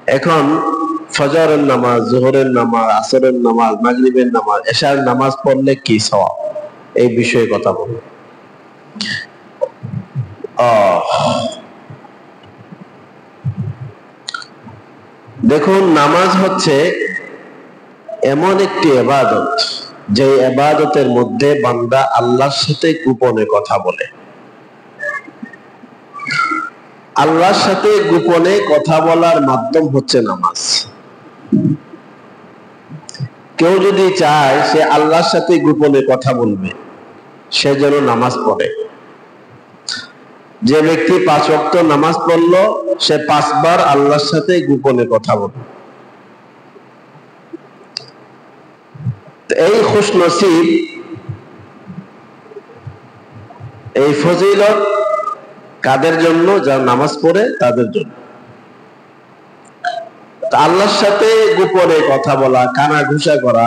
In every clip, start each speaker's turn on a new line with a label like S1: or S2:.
S1: এখন ফজরের নামাজ, যোহরের নামাজ, আসরের নামাজ, মাগরিবের নামাজ, এশার নামাজ পড়লে কি সওয়াব, এই বিষয়ে কথা বলবো। দেখুন, নামাজ হচ্ছে এমন একটি ইবাদত, যে ইবাদতের মধ্যে বান্দা আল্লাহর সাথে গোপনে কথা বলে। আল্লাহর সাথে গোপনে কথা বলার মাধ্যম হচ্ছে নামাজ। কেউ যদি চায় সে আল্লাহর সাথে গোপনে কথা বলবে, সে যেন নামাজ পড়ে। যে ব্যক্তি 5 ওয়াক্ত নামাজ পড়লো, সে 5 বার আল্লাহর সাথে গোপনে কথা বলবে। এই খুশনসিব, এই ফজিলত কাদের জন্য? যারা নামাজ পড়ে তাদের জন্য। আল্লাহর সাথে গোপনে কথা বলা, কানা ঘুষা করা,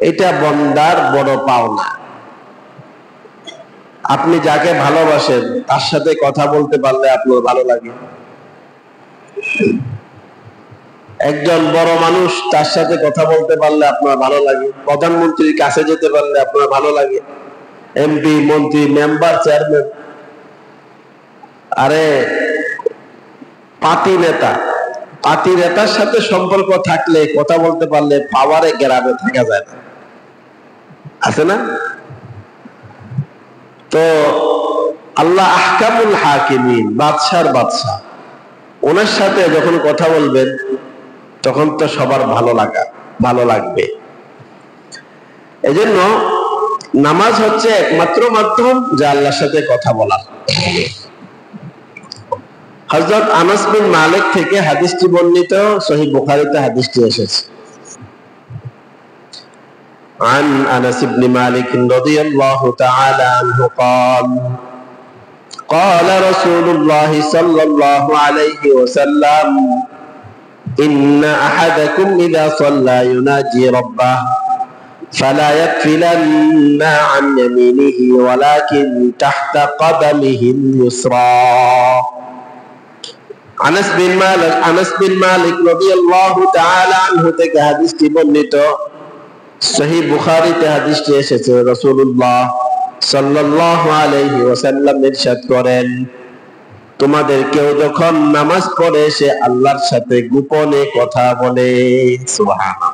S1: এটা বান্দার বড় পাওনা। আপনি যাকে ভালোবাসেন তার সাথে কথা বলতে পারলে আপনার ভালো লাগে। একজন বড় মানুষ, তার সাথে কথা বলতে পারলে আপনার ভালো লাগে। প্রধানমন্ত্রীর কাছে যেতে পারলে আপনার ভালো লাগে। এমপি, মন্ত্রী, মেম্বার, চেয়ারম্যান, আরে পার্টি নেতার সাথে সম্পর্ক থাকলে, কথা বলতে পারলে পাওয়ারে গ্রামে থাকা যায় না, আছে না? তো আল্লাহ আহকামুল হাকিমিন, বাদশার বাদশাহ, ওনার সাথে যখন কথা বলবেন তখন তো সবার ভালো লাগবে। এজন্য নামাজ হচ্ছে একমাত্র মাধ্যম যা আল্লাহর সাথে কথা বলা। হযরত আনাস বিন মালিক থেকে হাদিসটি বর্ণিত, সহিহ বুখারীতে হাদিসটি এসেছে। عن أنس بن مالك رضي الله تعالى عنه قال قال رسول الله صلى الله عليه وسلم إن أحدكم إذا صلى يناجي ربه فلا يغفلن عن يمينه ولكن تحت قدمه اليسرى। আনাস বিন মালিক রাদিয়াল্লাহু তাআলা আনহু থেকে হাদিসটি বর্ণিত, সহিহ বুখারীতে হাদিসটি এসেছে। রাসূলুল্লাহ সাল্লাল্লাহু আলাইহি ওয়াসাল্লাম ইরশাদ করেন, তোমাদের কেউ যখন নামাজ পড়ে সে আল্লাহর সাথে গোপনে কথা বলে। সুবহানাল্লাহ।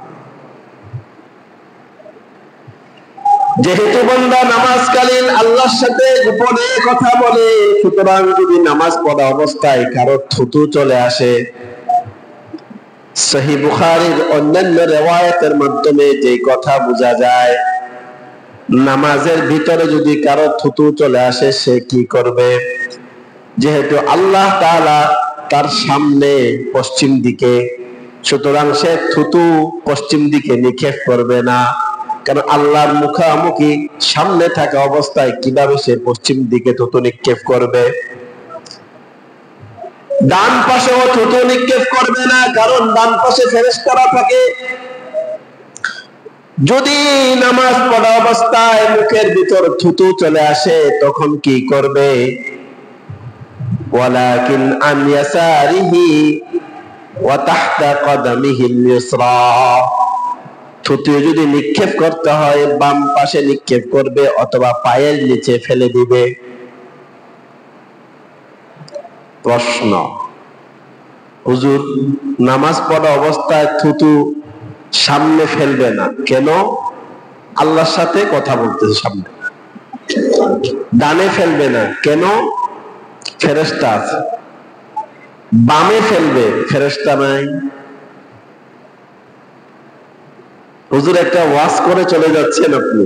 S1: যেহেতু বান্দা নামাজকালীন আল্লাহর সাথে গোপনে কথা বলে, সুতরাং যদি নামাজ পড়া অবস্থায় কারো থুতু চলে আসে, সহিহ বুখারীর অন্যান্য রিওয়ায়াতের মাধ্যমে যে কথা বোঝা যায়, নামাজের ভিতরে যদি কারো থুতু চলে আসে সে কি করবে? যেহেতু আল্লাহ তাআলা তার সামনে পশ্চিম দিকে, সুতরাং সে থুতু পশ্চিম দিকে নিক্ষেপ করবে না। কারণ আল্লাহর মুখামুখি সামনে থাকা অবস্থায় কিভাবে সে পশ্চিম দিকে থুতু নিক্ষেপ করবে? ডান পাশেও থুতু নিক্ষেপ করবে না, কারণ ডান পাশে ফেরেশতারা থাকে। যদি নামাজ পড়া অবস্থায় মুখের ভিতর থুতু চলে আসে তখন কি করবে? ওয়ালাকিন আন ইয়াসারিহি ওয়া তাহতা কদামিহি আল-ইসরা। থুতু যদি নিক্ষেপ করতে হয় বাম পাশে নিক্ষেপ করবে অথবা পায়ের নিচে ফেলে দিবে। প্রশ্ন, হুজুর নামাজ পড়া অবস্থায় থুতু সামনে ফেলবে না কেন? আল্লাহর সাথে কথা বলতেছে সামনে। ডানে ফেলবে না কেন? ফেরেশতা আছে। বামে ফেলবে, ফেরেশতা নাই। হুজুর একটা ওয়াজ করে চলে যাচ্ছেন আপনি,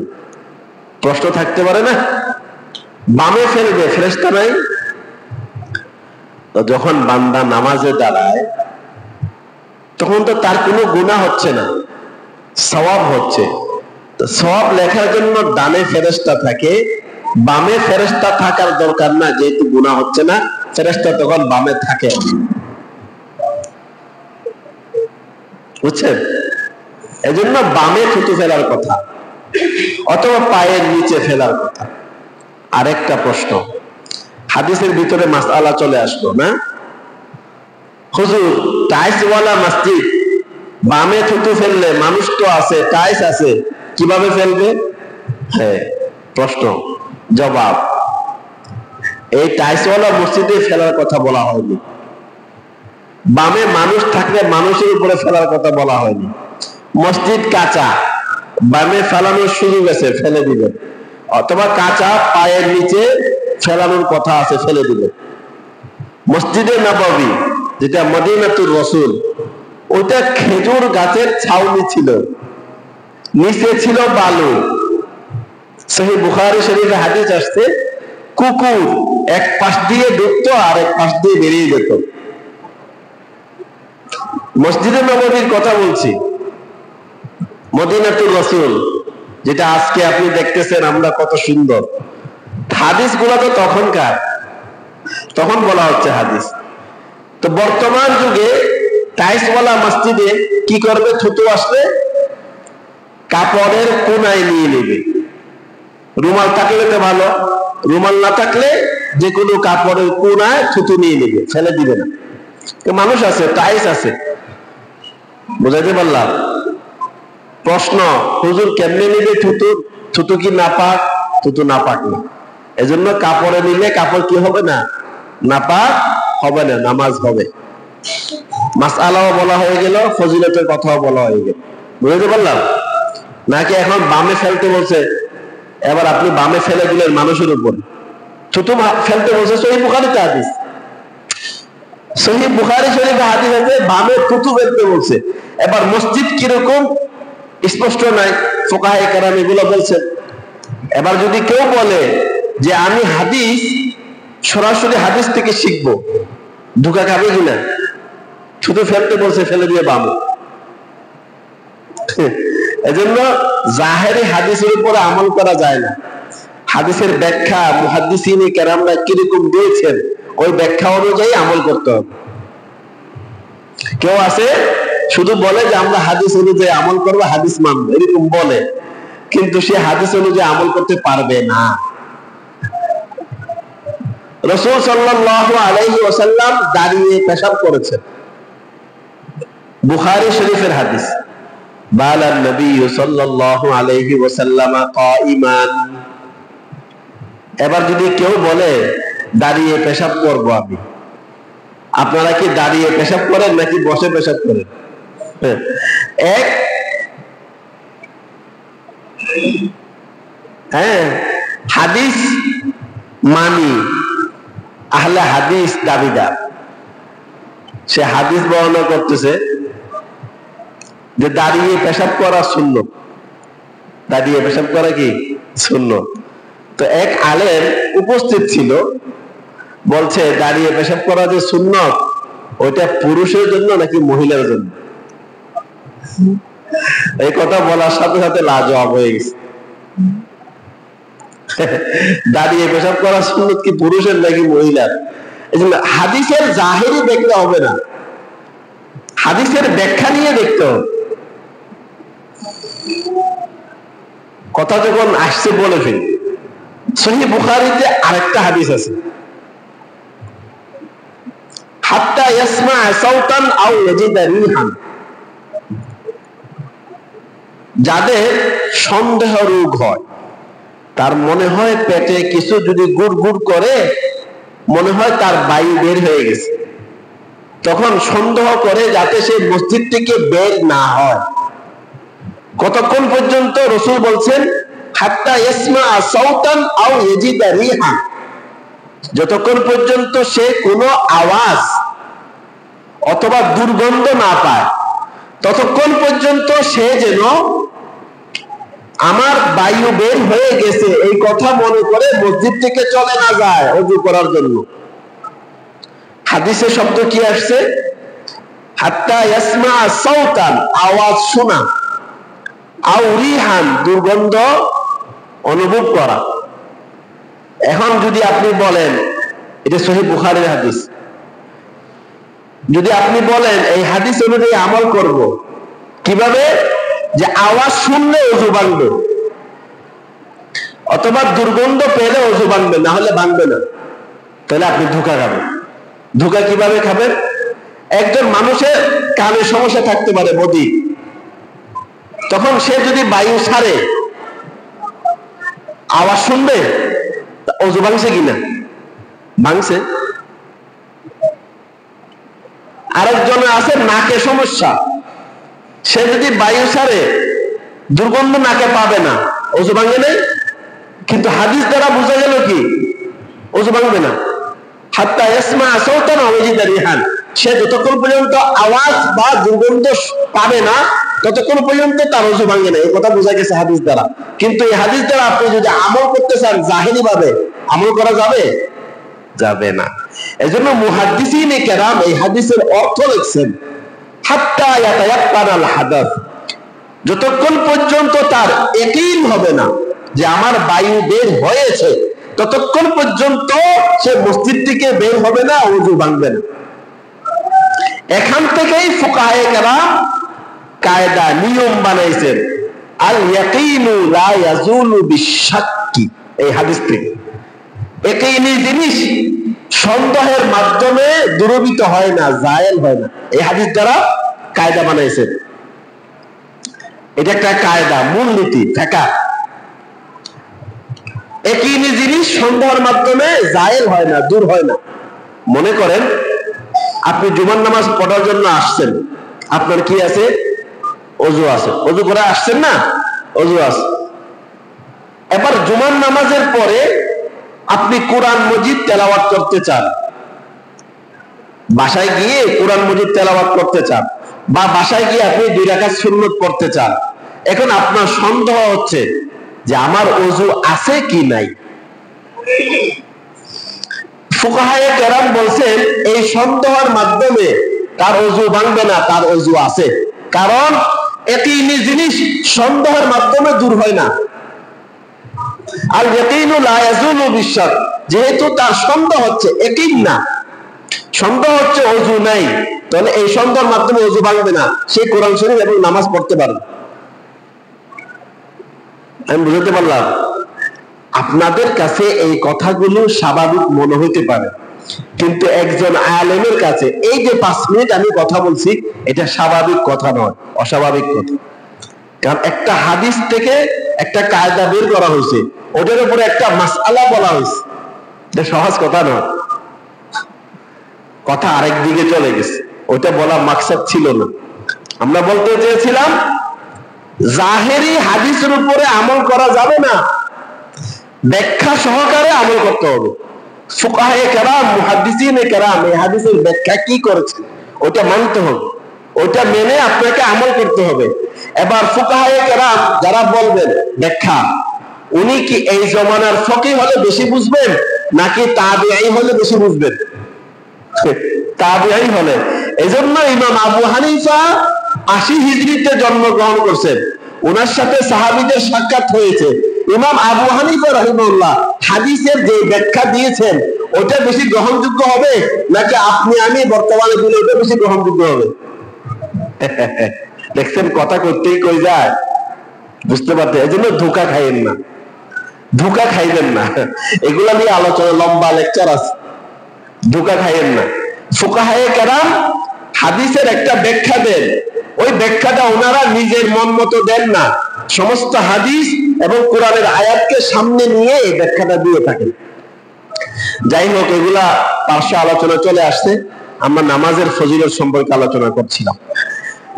S1: প্রশ্ন থাকতে পারে না? বামে ফেলবে, ফেরেশতা নাই। তো যখন বান্দা নামাজে দাঁড়ায় তখন তো তার কোনো গুনাহ হচ্ছে না, সওয়াব হচ্ছে। তো সওয়াব লেখার জন্য ডানে ফেরেশতা থাকে, বামে ফেরেশতা থাকার দরকার না, যেহেতু গুনাহ হচ্ছে না। ফেরেশতা তখন বামে থাকে, বুঝছেন? এজন্য বামে থুতু ফেলার কথা অথবা পায়ের নিচে ফেলার কথা। আরেকটা প্রশ্ন, হাদিসের ভিতরে মাসআলা চলে আসলো না? হুজুর টাইলসওয়ালা মসজিদ, বামে থুতু ফেললে মানুষ তো আছে, টাইলস আছে, কিভাবে ফেলবে? হ্যাঁ, প্রশ্ন জবাব, এই টাইলসওয়ালা মসজিদে ফেলার কথা বলা হয়নি। বামে মানুষ থাকলে মানুষের উপরে ফেলার কথা বলা হয়নি। মসজিদ কাঁচা, বামে ফেলানোর সুযোগ আছে, ফেলে দিবেন। অথবা কাঁচা পায়ের নিচে ফেলানোর কথা আছে, ফেলে দিবেন। মসজিদে নববী যেটা মদিনাতুর রাসূল, ওটা খেজুর গাছের ছাউনি ছিল, নিচে ছিল বালু। সহিহ বুখারী শরীফে হাদিস আসছে, কুকুর এক পাশ দিয়ে ঢুকতো আর এক পাশ দিয়ে বেরিয়ে যেত। মসজিদে নববীর কথা বলছি, মদিনাতুর রাসূল যেটা আজকে আপনি দেখতেছেন আমরা কত সুন্দর। হাদিস গুলা তো তখনকার, তখন বলা হচ্ছে হাদিস। তো বর্তমান যুগে টাইলসওয়ালা মসজিদে কি করবে? থুতু আসলে কাপড়ের কোনায় নিয়ে নেবে। রুমাল থাকলে তো ভালো, রুমাল না থাকলে যে কোনো কাপড়ের কোনায় থুতু নিয়ে নেবে, ফেলে দিবে না। মানুষ আছে, টাইলস আছে, বুঝাইতে পারলাম? প্রশ্ন, হুজুর কেমনে নিবে থুতু? থুতু কি নাপাক? থুতু নাপাক না, এজন্য কাপড়ে নিলে কাপড় কি হবে না? নাপাক হবে না, নামাজ হবে। মাসআলাও বলা হয়ে গেল, ফজিলতের কথাও বলা হয়ে গেল। বুঝতে পারলাম? নাকি এখন বামে ফেলতে বলছে, এবার আপনি বামে ফেলে দিলেন মানুষের উপর। থুতু ফেলতে বলছে, সহিহ বুখারীতে হাদিস, সহিহ বুখারী শরীফে হাদিস আছে বামে থুতু ফেলতে বলছে। এবার মসজিদ কিরকম স্পষ্ট নাই, ফুকাহায়ে কেরাম এগুলো বলছেন। এবার যদি কেউ বলে যে আমি হাদিস সরাসরি হাদিস থেকে শিখবো, ধোঁকা খাবে কিনা? থুতু ফেলতে বলছে, ফেলে দিয়ে বামে। এজন্য জাহেরি হাদিসের উপরে আমল করা যায় না। হাদিসের ব্যাখ্যা মুহাদ্দিসিনে কেরামরা কিরকম দিয়েছেন, ওই ব্যাখ্যা অনুযায়ী আমল করতে হবে। কেউ আছে শুধু বলে যে আমরা হাদিস অনুযায়ী আমল করবো, হাদিস মানবো, এরকম বলে, কিন্তু সে হাদিস অনুযায়ী আমল করতে পারবে না। রাসূল সাল্লাল্লাহু আলাইহি ওয়াসাল্লাম দাঁড়িয়ে পেশাব করেছেন, বুখারী শরীফের হাদিস। বালা নবী সাল্লাল্লাহু আলাইহি ওয়াসাল্লাম কাইমান। এবার যদি কেউ বলে দাঁড়িয়ে পেশাব করবো আমি, আপনারা কি দাঁড়িয়ে পেশাব করেন নাকি বসে পেশাব করেন? এক হ্যাঁ, হাদিস মানি, আহলে হাদিস দাবিদার, সে হাদিস বর্ণনা করতেছে যে দাঁড়িয়ে পেশাব করা সুন্নাত, দাঁড়িয়ে পেশাব করা কি সুন্নাত। তো এক আলেম উপস্থিত ছিল, বলছে দাঁড়িয়ে পেশাব করা যে সুন্নাত, ওইটা পুরুষের জন্য নাকি মহিলার জন্য? এই কথা বলার সাথে সাথে লাজবাব হয়ে গেছে। দাঁড়িয়ে পেশাব করা সুন্নাত কি পুরুষের নাকি মহিলার? এই জন্য হাদিসের জাহেরি দেখলে হবে না, হাদিসের ব্যাখ্যা নিয়ে দেখতে হবে। কথা যখন আসছে বলে ফেলি। সহিহ বুখারীতে আরেকটা হাদিস আছে, হাত্তা ইয়াসমা সাউতান আও ইয়াজিদা রিহান। যাদের সন্দেহ রোগ হয়, তার মনে হয় পেটে কিছু যদি গুড় গুড় করে, মনে হয় তার বায়ু বের হয়ে গেছে, তখন সন্দেহ করে যাতে সে মসজিদ থেকে বের না হয়। কতক্ষণ পর্যন্ত? রাসূল বলছেন হাত্তা ইয়াসমা সাউতান আও ইয়াজিদা রিহান, যতক্ষণ পর্যন্ত সে কোনো আওয়াজ অথবা দুর্গন্ধ না পায়, ততক্ষণ পর্যন্ত সে যেন আমার বায়ু বের হয়ে গেছে এই কথা মনে করে মসজিদ থেকে চলে না যায় ওযু করার জন্য। হাদিসে শব্দ কি আসছে? হাত্তা ইয়াসমা সাউতান, আওয়াজ শোনা, আও রিহান, দুর্গন্ধ অনুভব করা। এখন যদি আপনি বলেন, এটা সহিহ বুখারীর হাদিস, যদি আপনি বলেন এই হাদিস অনুযায়ী আমল করব, কিভাবে? যে আওয়াজ শুনলে ওযু ভাঙবে, অথবা দুর্গন্ধ পেলে ওযু ভাঙবে, না হলে ভাঙবে না, তাহলে আপনি ধোঁকা খাবেন। ধোঁকা কিভাবে খাবেন? একজন মানুষের কানে সমস্যা থাকতে পারে, বদি, তখন সে যদি বায়ু ছাড়ে আওয়াজ শুনবে, অজু ভাঙছে কিনা? ভাঙছে। আরেকজনের আছে নাকে সমস্যা, সে যদি বায়ু ছাড়ে দুর্গন্ধ নাকে পাবে না, অজু ভাঙে নাই? কিন্তু হাদিস দ্বারা বোঝা গেল কি অজু ভাঙবে না। হাত্তা ইসমা সাওতান ওয়া ইয়াজিদ রিহান, সে যতক্ষণ পর্যন্ত আওয়াজ বা দুর্গন্ধ পাবে না ততক্ষণ পর্যন্ত তার ওযু ভাঙে না। এই কথা বোঝা গেছে হাদিস দ্বারা। কিন্তু এই হাদিস দ্বারা আপনি যদি আমল করতে চান জাহিরি ভাবে, আমল করা যাবে? যাবে না। এজন্য মুহাদ্দিসিনে কেরাম এই হাদিসের অর্থ লিখছেন হাত্তা ইয়াতায়াক্কানাল হাদাস, যতক্ষণ পর্যন্ত তার ইয়াকিন হবে না যে আমার বায়ু বের হয়েছে ততক্ষণ পর্যন্ত সে মসজিদ থেকে বের হবে না, ওযু ভাঙবে না। এখান থেকেই ফুকাহায়ে কেরাম কায়দা নিয়ম বানাইছেন, আল ইয়াকিনু লা ইয়াজুলু বিশাক্কি। এই হাদিস থেকে ইয়াকিনি জিনিস সন্দেহের মাধ্যমে দূরীভূত হয় না, জায়েল হয় না। এই হাদিস দ্বারা কায়দা বানাইছেন। এটা একটা কায়দা, মূলনীতি, ফিকহ। ইয়াকিনি জিনিস সন্দেহের মাধ্যমে জায়েল হয় না, দূর হয় না। মনে করেন আপনি জুমার নামাজ পড়ার জন্য আসছেন, আপনার কি আছে? ওযু আছে। ওযু করে আসছেন না? ওযু আছে। এবার জুমার নামাজের পরে আপনি কোরআন মজিদ তেলাওয়াত করতে চান, বাসায় গিয়ে কোরআন মজিদ তেলাওয়াত করতে চান, বা বাসায় গিয়ে আপনি 2 রাকাত সুন্নাত পড়তে চান। এখন আপনার সন্দেহ হচ্ছে যে আমার ওযু আছে কি নাই। ফুকাহায়ে কেরাম বলছেন এই সন্দেহের মাধ্যমে তার ওযু ভাঙবে না, তার ওযু আছে। কারণ ইয়াকিনি জিনিস সন্দেহের মাধ্যমে দূর হয় না। আল ইয়াকিনু লা ইয়াজুলু বিশাক, যেহেতু তার সন্দেহ হচ্ছে, ইয়াকিন না, সন্দেহ হচ্ছে ওযু নাই, তাহলে এই সন্দেহের মাধ্যমে ওযু ভাঙবে না, সে কোরআন শরীফ এবং নামাজ পড়তে পারবে। আমি বুঝতে পারলাম? আপনাদের কাছে এই কথাগুলো স্বাভাবিক মনে হইতে পারে, কিন্তু একজন আলেমের কাছে এই যে 5 মিনিট আমি কথা বলছি এটা স্বাভাবিক কথা নয়, অস্বাভাবিক কথা। কারণ একটা হাদিস থেকে একটা কায়দা বের করা হয়েছে, ওটার উপরে একটা মাসআলা বলা হয়েছে, এটা সহজ কথা নয়। কথা আরেক দিকে চলে গেছে, ওটা বলা মাকসাদ ছিল না। আমরা বলতে চেয়েছিলাম জাহেরি হাদিসের উপরে আমল করা যাবে না, ব্যাখ্যা সহকারে আমল করতে হবে। ফুকাহায়ে কেরাম, মুহাদ্দিসিনে কেরাম এই হাদিসের ব্যাখ্যা কি করেছে ওটা মানতে হবে, ওটা মেনে আপনাকে আমল করতে হবে। এবার ফুকাহায়ে কেরাম যারা বলবেন ব্যাখ্যা, উনি কি এই জমানার ফকিহ হলে বেশি বুঝবেন নাকি তাবিঈ হলে বেশি বুঝবেন? তাবিঈ হলে। এজন্য ইমাম আবু হানিফা 80 হিজরিতে জন্মগ্রহণ করছেন, ওনার সাথে সাহাবীদের সাক্ষাৎ হয়েছে। ইমাম আবু হানিফা রাহিমাহুল্লাহ হাদিসের যে ব্যাখ্যা দিয়েছেন ওটা বেশি গ্রহণযোগ্য হবে নাকি আপনি আমি বর্তমানে দিলে ওটা বেশি গ্রহণযোগ্য হবে? দেখছেন কথা করতেই কই যায়, বুঝতে পারতে। এজন্য ধোঁকা খাইয়েন না, ধোঁকা খাইবেন না। এগুলা নিয়ে আলোচনা, লম্বা লেকচার আছে, ধোঁকা খাইয়েন না। ফুকাহায়ে কেরাম হাদিসের একটা ব্যাখ্যা দেন, ওই ব্যাখ্যাটা ওনারা নিজের মন মতো দেন না, সমস্ত হাদিস এবং কোরআনের আয়াতকে সামনে নিয়ে এই ব্যাখ্যাটা দিয়ে থাকেন। যাই হোক, এগুলা পার্শ্ব আলোচনা চলে আসছে। আমরা নামাজের ফজিলত সম্পর্কে আলোচনা করছিলাম।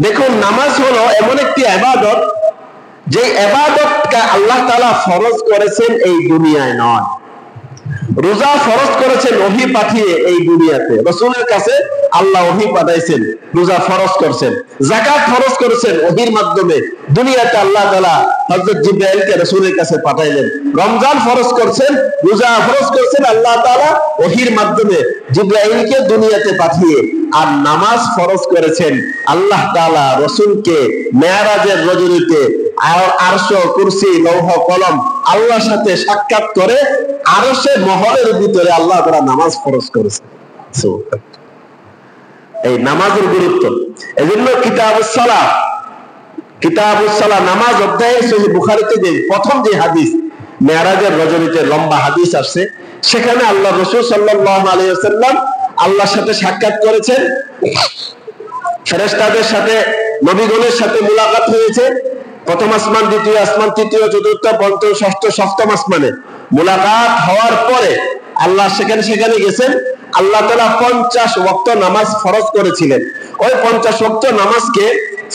S1: দেখুন, নামাজ হলো এমন একটি ইবাদত যে ইবাদতকে আল্লাহ তাআলা ফরজ করেছেন এই দুনিয়ায় নয়। রোজা ফরজ করেছেন ওহী পাঠিয়ে এই দুনিয়াতে, রাসূলের কাছে আল্লাহ ওহী পাঠাইছেন, রোজা ফরজ করেছেন। যাকাত ফরজ করেছেন ওহীর মাধ্যমে, দুনিয়াতে আল্লাহ তাআলা হযরত জিবরাইলকে রাসূলের কাছে পাঠাইলেন। রমজান ফরজ করেছেন, রোজা ফরজ করেছেন আল্লাহ তাআলা ওহীর মাধ্যমে, জিবরাইলকে দুনিয়াতে পাঠিয়ে। আর নামাজ ফরজ করেছেন আল্লাহ তাআলা রাসূলকে মেরাজের রজনীতে আরশ, কুরসি, লৌহ কলম আল্লাহর সাথে সাক্ষাৎ করে আরশে মহলের ভিতরে আল্লাহ তাআলা নামাজ ফরজ করেছেন। এই নামাজের গুরুত্ব, এজন্য কিতাবুস সালাহ নামাজ অধ্যায়ে সহিহ বুখারীতে যে প্রথম যে হাদিস মেরাজের রজনীতে লম্বা হাদিস আসছে, সেখানে আল্লাহ রাসূল সাল্লাল্লাহু আলাইহি ওয়াসাল্লাম আল্লাহর সাথে সাক্ষাৎ করেছেন, ফেরেশতাদের সাথে নবীগণের সাথে মুলাকাত হয়েছে। প্রথম আসমান, দ্বিতীয় আসমান, তৃতীয়, চতুর্থ, পঞ্চম, ষষ্ঠ, সপ্তম আসমানে মুলাকাত হওয়ার পরে আল্লাহ সেখানে গেছেন। আল্লাহ তাআলা 50 ওয়াক্ত নামাজ ফরজ করেছিলেন। ওই 50 ওয়াক্ত নামাজকে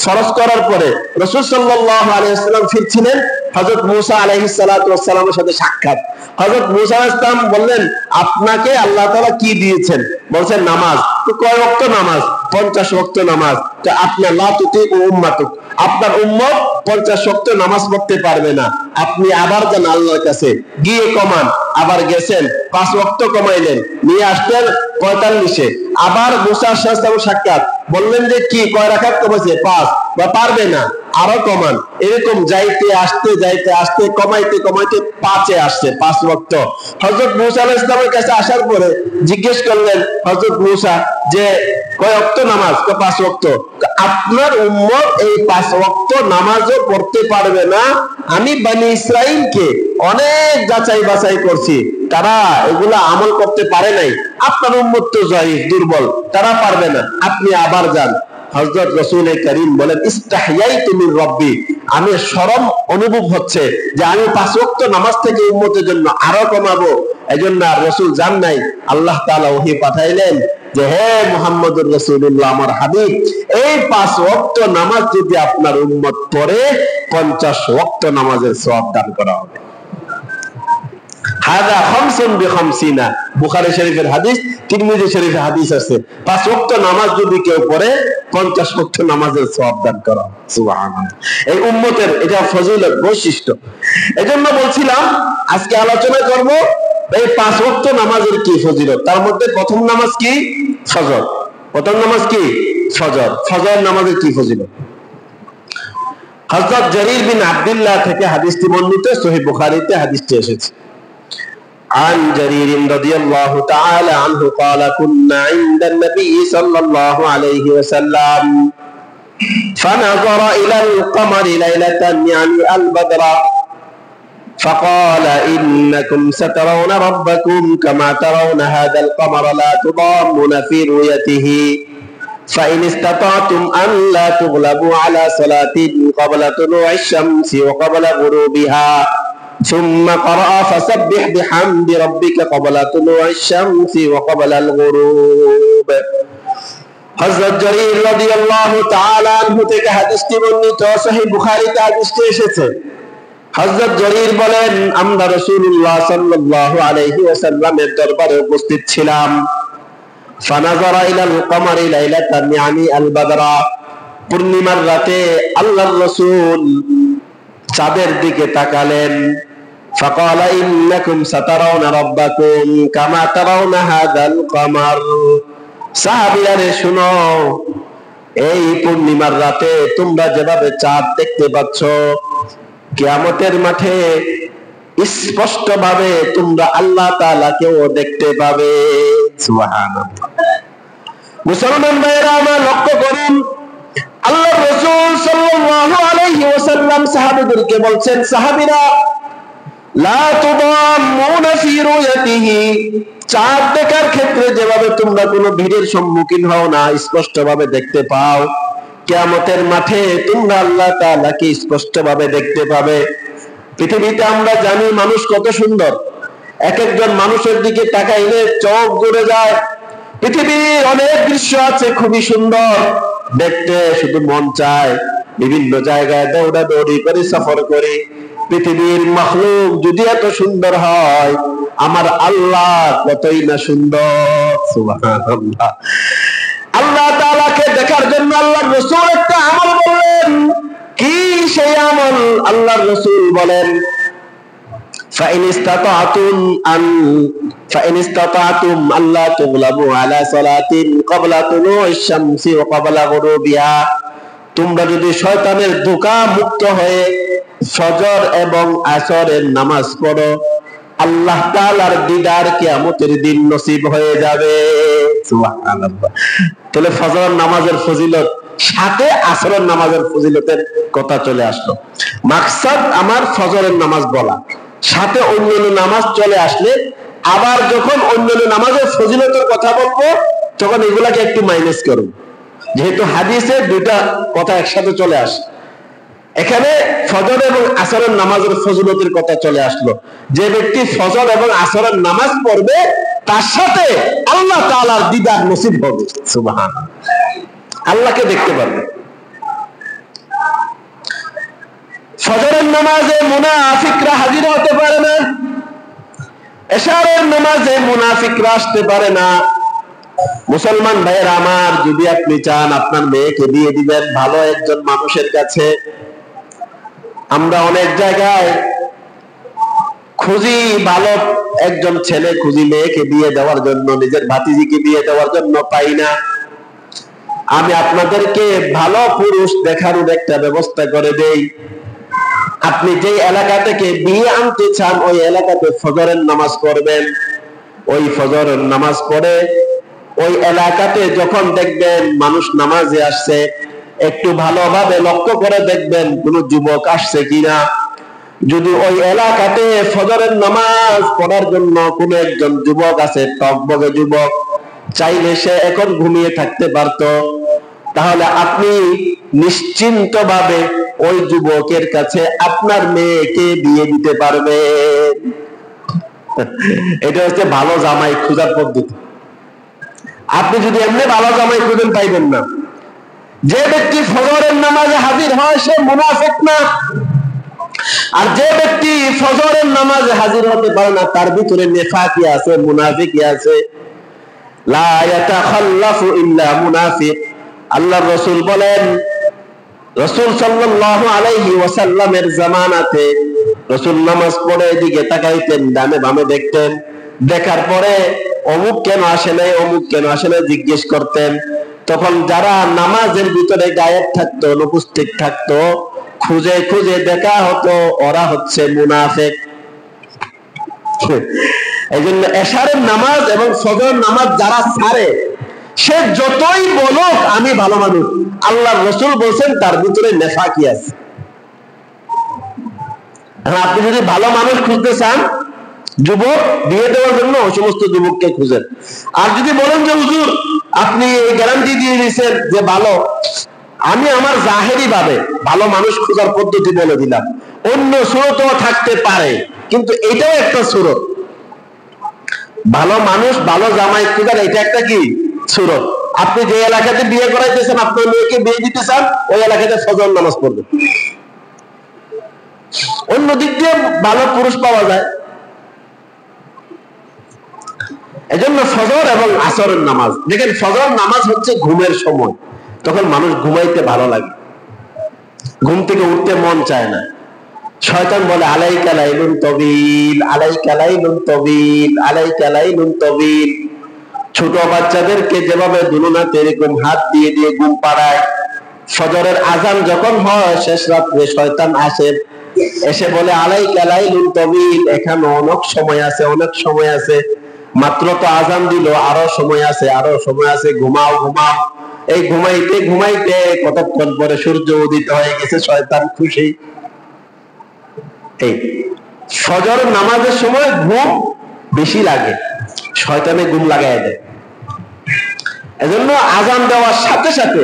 S1: ফরজ করার পরে রাসূল সাল্লাল্লাহু আলাইহি ওয়াসাল্লাম ফিরছিলেন, হযরত মুসা আলাইহিস সালাতু ওয়াস সালামের সাথে সাক্ষাৎ। হযরত মুসা আলাইহিস সালাম বললেন, আপনাকে আল্লাহ তাআলা কি দিয়েছেন? বলছেন নামাজ। তো কয় ওয়াক্ত নামাজ? 50 ওয়াক্ত নামাজ। তো আপনি লা তুতিউ উম্মাতুক, আপনার উম্মত 50 ওয়াক্ত নামাজ পড়তে পারবে না, আপনি আবার যান আল্লাহর কাছে, গিয়ে কমান। আবার গেছেন, 5 ওয়াক্ত কমাইলেন, নিয়ে আসলেন 45-এ। আবার মুসা আলাইহিস সালাম সাক্ষাৎ, বললেন যে কি কয় রাকাত কমাইছে? 5। বা পারবে না, আরো কমান। এরকম যাইতে আসতে কমাইতে 5-এ আসছে, 5 ওয়াক্ত। হযরত মুসা আলাইহিস সালামের কাছে আসার পরে জিজ্ঞেস করলেন হযরত মুসা যে কয় ওয়াক্ত নামাজ? 5 ওয়াক্ত। আপনার উম্মত এই 5 ওয়াক্ত নামাজও পড়তে পারবে না। আমি বনি ইসরাইলকে অনেক যাচাই বাছাই করছি, তারা এগুলা আমল করতে পারে নাই। আপনার উম্মত তো জয়ীফ, দুর্বল, তারা পারবে না, আপনি আবার যান। হযরত রাসূল করিম বলেন, ইস্তাহইয়াইতু মির রাব্বি, আমি শরম অনুভব হচ্ছে যে আমি 5 ওয়াক্ত নামাজ থেকে উম্মতের জন্য আরো কমাবো। এজন্য আর রাসূল যান নাই। আল্লাহ তাআলা ওহী পাঠাইলেন যে হে মুহাম্মদুর রাসূলুল্লাহ, আমার হাবিব, এই 5 ওয়াক্ত নামাজ যদি আপনার উম্মত পড়ে 50 ওয়াক্ত নামাজের সওয়াব দান করা হবে। হাদা খামসুন বিখামসিনা, বুখারী শরীফের হাদিস, তিরমিজি শরীফের হাদিস আছে। 5 ওয়াক্ত নামাজ যদি কেউ পড়ে 50 ওয়াক্ত নামাজের সওয়াব দান করা। সুবহানাল্লাহ। এই উম্মতের এটা ফজিলত, বৈশিষ্ট্য। এজন্য বলছিলাম আজকে আলোচনা করব এই 5 ওয়াক্ত নামাজের কি ফজিলত। তার মধ্যে প্রথম নামাজ কি? ফজর। প্রথম নামাজ কি? ফজর। ফজর নামাজের কি ফজিলত? হযরত জারীর বিন আব্দুল্লাহ থেকে হাদিসটি বর্ণিত, সহিহ বুখারীতে হাদিসটি এসেছে। عن جرير رضي الله تعالى عنه قال كنا عند النبي صلى الله عليه وسلم فنظر إلى القمر ليلة يعني البدر فقال إنكم سترون ربكم كما ترون هذا القمر لا تضامون في رؤيته فإن استطعتم أن لا تغلبوا على صلاة قبل طلوع الشمس وقبل غروبها ثم قرأ فسبح بحمد ربك قبل طلوع الشمس وقبل الغروب। হযরত জারীর রাদিয়াল্লাহু তাআলা আনহু থেকে হাদিসটি বর্ণিত, সহিহ বুখারীতে হাদিসটি এসেছে। হযরত জারীর বলেন, আমরা রাসূলুল্লাহ সাল্লাল্লাহু আলাইহি ওয়াসাল্লামের দরবারে উপস্থিত ছিলাম। ফানাযারা ইলাল কমারি লাইলাতান ইয়ানি আল বাদরা, পূর্ণিমার রাতে আল্লাহর রাসূল চাঁদের দিকে তাকালেন। ফাকালা ইন্নাকুম সাতারাউনা রাব্বাকুম কামা তারাউনা হাযাল কমার, সাহাবীরা রে শুনো, এই পূর্ণিমার রাতে তোমরা যেভাবে চাঁদ দেখতে পাচ্ছ, কিয়ামতের মাঠে স্পষ্ট ভাবে তোমরা আল্লাহ তাআলাকেও দেখতে পাবে। সুবহানাল্লাহ। মুসলমান ভাইরা আমার, লক্ষ্য করুন, আল্লাহর রাসূল সাল্লাল্লাহু আলাইহি ওয়াসাল্লাম সাহাবীদেরকে বলছেন, সাহাবীরা লা তুদাম্মুনা ফি রুয়াতিহি, চাঁদ দেখার ক্ষেত্রে যেভাবে তোমরা কোনো ভিড়ের সম্মুখীন হও না, স্পষ্ট ভাবে দেখতে পাও, কিয়ামতের মাঠে তোমরা আল্লাহ তাআলাকে স্পষ্ট ভাবে দেখতে পাবে। পৃথিবীতে আমরা জানি মানুষ কত সুন্দর, এক একজন মানুষের দিকে তাকাইলে চোখ ঘুরে যায়। পৃথিবীর অনেক দৃশ্য আছে খুবই সুন্দর, দেখতে শুধু মন চায়। বিভিন্ন জায়গায় দৌড়াদৌড়ি করে সফর করি। পৃথিবীর মাখলুক যদি এত সুন্দর হয়, আমার আল্লাহ কতই না সুন্দর। সুবহানাল্লাহ। আল্লাহ তাআলাকে দেখার জন্য আল্লাহর রাসূল একটা আমল বললেন। কি সেই আমল? আল্লাহর রাসূল বলেন, فإن استطعتم ألا تغلبوا على صلاة قبل طلوع الشمس وقبل غروبها, তোমরা যদি শয়তানের ধোঁকা মুক্ত হয়ে ফজর এবং আসরের নামাজ পড়ো, আল্লাহ তাআলার দিদার কিয়ামতের দিন নসিব হয়ে যাবে। সুবহানাল্লাহ। তাহলে ফজর নামাজের ফজিলত, সাথে আসরের নামাজের ফজিলতের কথা চলে আসলো। মাকসাদ আমার ফজরের নামাজ বলা, সাথে অন্যান্য নামাজ চলে আসলে আবার যখন অন্যান্য নামাজের ফজিলতের কথা বলবো তখন এগুলাকে একটু মাইনাস করব, যেহেতু হাদিসে দুইটা কথা একসাথে চলে আসে। এখানে ফজর এবং আসরের নামাজের ফজিলতের কথা চলে আসলো। যে ব্যক্তি ফজর এবং আসরের নামাজ পড়বে তার সাথে আল্লাহ তাআলার দিদার নসিব হবে। সুবহানাল্লাহ, আল্লাহকে দেখতে পারবে। ফজরের নামাজে মুনাফিকরা হাজির হতে পারে না, এশারের নামাজে মুনাফিকরা আসতে পারে না। মুসলমান ভাইয়েরা আমার, যদি আপনি চান আপনার মেয়েকে বিয়ে দিবেন ভালো একজন মানুষের কাছে, আমরা অনেক জায়গায় খুঁজি ভালো একজন ছেলে, খুঁজি মেয়েকে বিয়ে দেওয়ার জন্য, নিজের ভাতিজিকে বিয়ে দেওয়ার জন্য পাই না। আমি আপনাদেরকে ভালো পুরুষ দেখানোর একটা ব্যবস্থা করে দেই। আপনি যে এলাকা থেকে বিয়ে আনতে চান ওই এলাকাতে ফজরের নামাজ পড়বেন। ওই ফজরের নামাজ পড়ে ওই এলাকাতে যখন দেখবেন মানুষ নামাজে আসছে, একটু ভালোভাবে লক্ষ্য করে দেখবেন কোন যুবক আসছে কিনা। যদি ওই এলাকাতে ফজরের নামাজ পড়ার জন্য কোন একজন যুবক আছে, টকবগে যুবক, চাইলে সে এখন ঘুমিয়ে থাকতে পারতো, তাহলে আপনি নিশ্চিন্ত ভাবে ওই যুবকের কাছে আপনার মেয়েকে বিয়ে দিতে পারবেন। এটা হচ্ছে ভালো জামাই খোঁজার পদ্ধতি। আপনি যদি এমনি ভালো জামাই খুঁজেন পাইবেন না। যে ব্যক্তি ফজরের নামাজে হাজির হয় সে মুনাফিক না, আর যে ব্যক্তি ফজরের নামাজে হাজির হতে পারে না তার ভিতরে নেফাকি আছে, মুনাফিকি আছে। লা ইয়াতাখাল্লাফু ইল্লা মুনাফিক। আল্লাহর রাসূল বলেন, রাসূল সাল্লাল্লাহু আলাইহি ওয়াসাল্লামের জামানাতে রাসূল নামাজ পড়ে এদিকে তাকাইতেন, ডানে বামে দেখতেন, দেখার পরে অমুক কেন আসে নাই, অমুক কেন আসে নাই জিজ্ঞেস করতেন। তখন যারা নামাজের ভিতরে গায়েব থাকতো, অনুপস্থিত থাকতো, খুঁজে খুঁজে দেখা হতো ওরা হচ্ছে মুনাফিক। এই জন্য এশারের নামাজ এবং ফজরের নামাজ যারা ছাড়ে, সে যতই বলুক আমি ভালো মানুষ, আল্লাহর রাসূল বলেন তার ভিতরে নেফাকি আছে। আপনি যদি ভালো মানুষ খুঁজতে চান, যুবক বিয়ে দেওয়ার জন্য ওই সমস্ত যুবককে খুঁজেন। আর যদি বলেন যে হুজুর আপনি এই গ্যারান্টি দিয়ে দিয়েছেন যে ভালো, আমি আমার জাহেরি ভাবে ভালো মানুষ খোঁজার পদ্ধতি বলে দিলাম, অন্য সুরতও থাকতে পারে, কিন্তু এটাও একটা সুরত। ভালো মানুষ ভালো জামাই খোঁজার এটা একটা কি সুরত। আপনি যে এলাকাতে বিয়ে করাইতেছেন, আপনার মেয়েকে বিয়ে দিতে চান, ওই এলাকাতে ফজর নামাজ পড়বেন। অন্য দিক দিয়ে ভালো পুরুষ পাওয়া যায়। এজন্য ফজর এবং আসরের নামাজ দেখেন, ফজর নামাজ হচ্ছে ঘুমের সময়, তখন মানুষ ঘুমাইতে ভালো লাগে, ঘুম থেকে উঠতে মন চায় না। শয়তান বলে আলাইকা লাইলুন তাবিল, আলাইকা লাইলুন তাবিল, আলাইকা লাইলুন তাবিল। ছোট বাচ্চাদেরকে যেভাবে দুলনাতে এরকম হাত দিয়ে দিয়ে ঘুম পাড়ায়, ফজরের আজান যখন হয় শেষ রাত্রে শয়তান আসে, এসে বলে আলাইকা লাইলুন তাবিল, এখানে অনেক সময় আছে, অনেক সময় আছে, মাত্র তো আজান দিল, আরো সময় আছে, আরো সময় আছে, ঘুমাও ঘুমাও। এই ঘুমাইতে ঘুমাইতে কতক্ষণ পরে সূর্য উদিত হয়ে গেছে, শয়তান খুশি। এই ফজর নামাজের সময় ঘুম বেশি লাগে, শয়তানে ঘুম লাগাই দেয়। এজন্য আজান দেওয়ার সাথে সাথে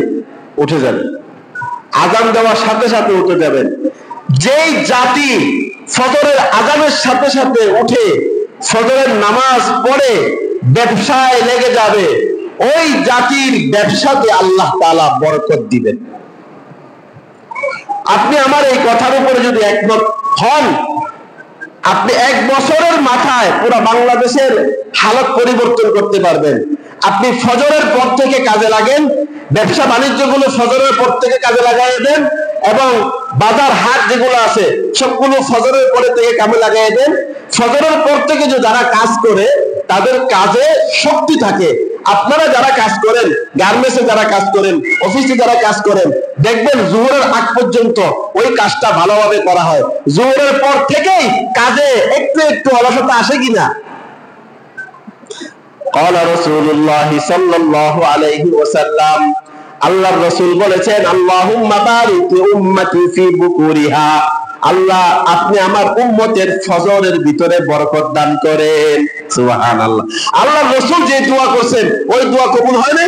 S1: উঠে যাবেন, আজান দেওয়ার সাথে সাথে উঠে যাবেন। যেই জাতি ফজরের আজানের সাথে সাথে উঠে ফজরের নামাজ পড়ে ব্যবসায় লেগে যাবে, ওই জাতির ব্যবসাতে আল্লাহ তাআলা বরকত দিবেন। আপনি আমার এই কথার উপরে যদি একমত হন, আপনি এক বছরের মাথায় পুরো বাংলাদেশের হালত পরিবর্তন করতে পারবেন। আপনি ফজরের পর থেকে কাজে লাগেন, ব্যবসা বাণিজ্য গুলো ফজরের পর থেকে কাজে লাগাই দেন, এবং বাজার হাট যেগুলো আছে সবগুলো ফজরের পরে থেকে কামে লাগাই দেন। ফজরের পর থেকে যে যারা কাজ করে তাদের কাজে শক্তি থাকে। আপনারা যারা কাজ করেন, গার্মেন্টসে যারা কাজ করেন, অফিসে যারা কাজ করেন, দেখবেন জোহরের আগ পর্যন্ত ওই কাজটা ভালোভাবে করা হয়। জোহরের পর থেকেই কাজে একটু একটু অলসতা আসে কিনা? ক্বালা রাসূলুল্লাহ সাল্লাল্লাহু আলাইহি ওয়াসাল্লাম, আল্লাহর রাসূল বলেছেন, আল্লাহুম্মা বারিক লি উম্মতি ফি বুকুরিহা, আল্লাহ আপনি আমার উম্মতের ফজরের ভিতরে বরকত দান করেন। সুবহানাল্লাহ। আল্লাহ রাসূল যে দোয়া করছেন ওই দোয়া কবুল হয় না?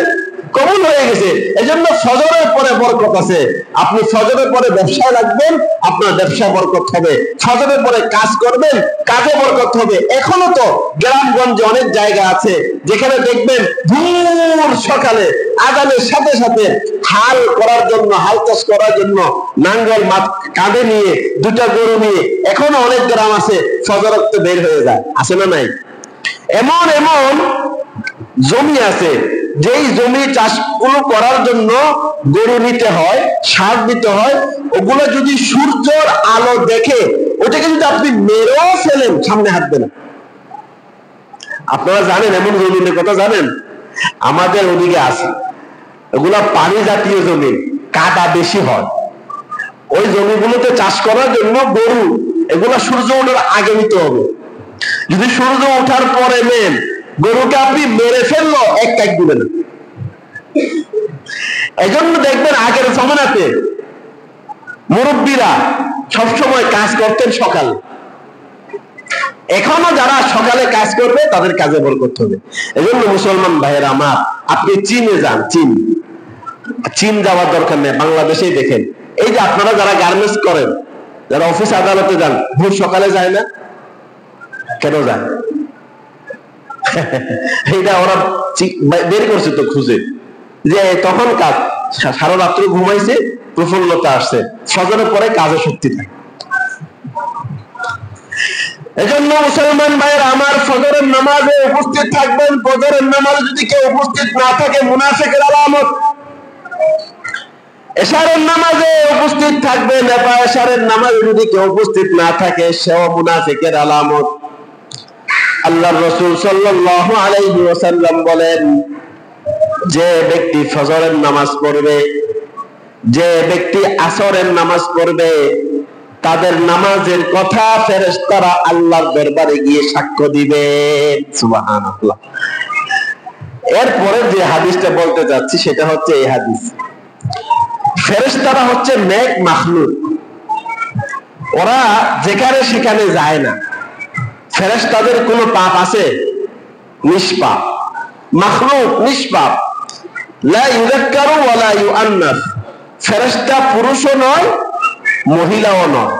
S1: কবুল হয়ে গেছে। এজন্য ফজরের পরে বরকত আছে। আপনি ফজরের পরে ব্যবসায় লাগবেন, আপনার ব্যবসায় বরকত হবে। ফজরের পরে কাজ করবেন, কাজে বরকত হবে। এখনো তো গ্রামগঞ্জে অনেক জায়গা আছে যেখানে দেখবেন ভোর সকালে আযানের সাথে সাথে হাল করার জন্য, হাল চাষ করার জন্য নাঙ্গল কাঁধে নিয়ে দুটা গরু নিয়ে এখনো অনেক গ্রাম আছে ফজর ওয়াক্তে বের হয়ে যায়, আছে না নাই? এমন এমন জমি আছে যেই জমি চাষগুলো করার জন্য গরু নিতে হয়, সার দিতে হয়, ওগুলো যদি সূর্যের আলো দেখে ওটাকে যদি আপনি মেরেও ফেলেন সামনে হাঁটবে না। আপনারা জানেন এমন জমিনের কথা জানেন? আমাদের ওদিকে আছে, ওগুলা পানি জাতীয় জমি, কাদা বেশি হয়। ওই জমিগুলোতে চাষ করার জন্য গরু এগুলা সূর্য ওঠার আগে নিতে হবে। যদি সূর্য ওঠার পরে নেন, গরুকে আপনি মেরে ফেললো এক কাক দিবে না। এজন্য দেখবেন আগের জমানাতে মুরব্বীরা সবসময় কাজ করতেন সকালে। এখনো যারা সকালে কাজ করবে তাদের কাজে বরকত হবে। এজন্য মুসলমান ভাইয়েরা আমার, আপনি চীনে যান, চীন যাওয়ার দরকার নেই, বাংলাদেশেই দেখেন। এই যে আপনারা যারা গার্মেন্টস করেন, যারা অফিস আদালতে যান, ভোর সকালে যায় না? কেন যায়? এইটা ওরা বের করছে তো খুঁজে, যে তখন কাজ সারা রাত্রে ঘুমাইছে, প্রফুল্লতা আসছে, ফজরের পরে কাজে শক্তি থাকে। এজন্য মুসলমান ভাইয়ের আমার, ফজরের নামাজে উপস্থিত থাকবেন। ফজরের নামাজে যদি কেউ উপস্থিত না থাকে মুনাফিকের আলামত। এশারের নামাজে উপস্থিত থাকবেন, এশারের নামাজে যদি কেউ উপস্থিত না থাকে সেও মুনাফিকের আলামত। আল্লাহর রাসূল সাল্লাল্লাহু আলাইহি ওয়াসাল্লাম বলেন, যে ব্যক্তি ফজরের নামাজ পড়বে, যে ব্যক্তি আসরের নামাজ পড়বে, তাদের নামাজের কথা ফেরেশতারা আল্লাহর দরবারে গিয়ে সাক্ষ্য দিবে। সুবহানাল্লাহ। এরপরে যে হাদিসটা বলতে যাচ্ছি সেটা হচ্ছে এই হাদিস। ফেরেশতারা হচ্ছে নেক মাখলুক, ওরা যেখানে সেখানে যায় না। ফেরেশতাদের কোনো পাপ আছে? নিষ্পাপ, মাখলুক নিষ্পাপ। লা ইউযাক্কারু ওয়া লা ইউআন্নাস। ফেরেশতা পুরুষও নয়, মহিলাও নয়।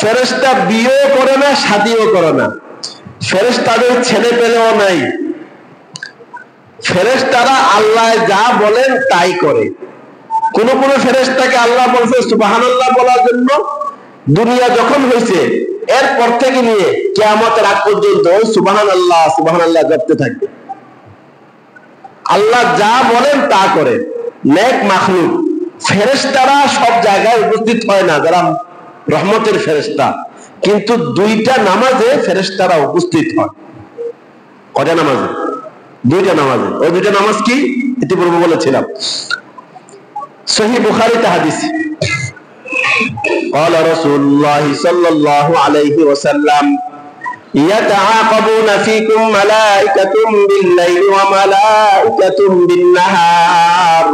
S1: ফেরেশতা বিয়েও করে না, শাদীও করে না। ফেরেশতাদের ছেলে পেলেও নাই। ফেরেশতারা আল্লাহ যা বলেন তাই করে। কোন কোন ফেরেশতাকে আল্লাহ বলছে সুবহানাল্লাহ বলার জন্য, দুনিয়া যখন হয়েছে এরপর থেকে নিয়ে কিয়ামতের আগ পর্যন্ত সুবহানাল্লাহ সুবহানাল্লাহ জপতে থাকবে। আল্লাহ যা বলেন তা করে। নেক মাখলুক। ফেরেশতারা সব জায়গায় উপস্থিত হয় না, যারা রহমতের ফেরেশতা, কিন্তু দুইটা নামাজে ফেরেশতারা উপস্থিত হয়। কয়টা নামাজে? দুইটা নামাজে। ওই দুইটা নামাজ কি ইতিপূর্বে বলেছিলাম, সহিহ বুখারীতে হাদিস। قال رسول الله صلى الله عليه وسلم يتعاقبون فيكم ملائكة بالليل وملائكة بالنهار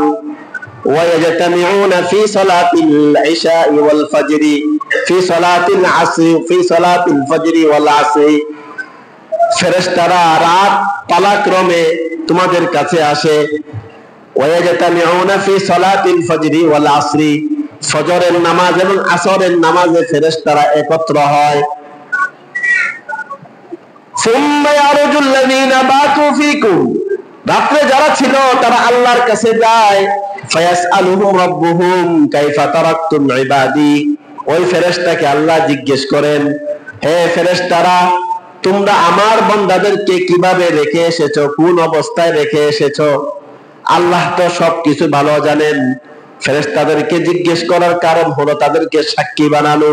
S1: ويجتمعون في صلاة العشاء والفجر في صلاة العصر في صلاة الفجر والعصر। ফেরেশতারা রাত পালাক্রমে তোমাদের কাছে আসে। ويجتمعون في صلاة الفجر والعصر। ফজরের নামাজ এবং আসরের নামাজে ফেরেশতারা একত্র হয়। ثم يعرج الذين باتوا فيكم। রাতে যারা ছিল তারা আল্লাহর কাছে যায়। فيسألهم ربهم كيف تركتم عبادي। ওই ফেরেশতাকে আল্লাহ জিজ্ঞেস করেন, হে ফেরেশতারা, তোমরা আমার বান্দাদেরকে কিভাবে রেখে এসেছো, কোন অবস্থায় রেখে এসেছো? আল্লাহ তো সবকিছু ভালো জানেন। ফেরেশতাদেরকে জিজ্ঞেস করার কারণ হলো তাদেরকে সাক্ষী বানানো।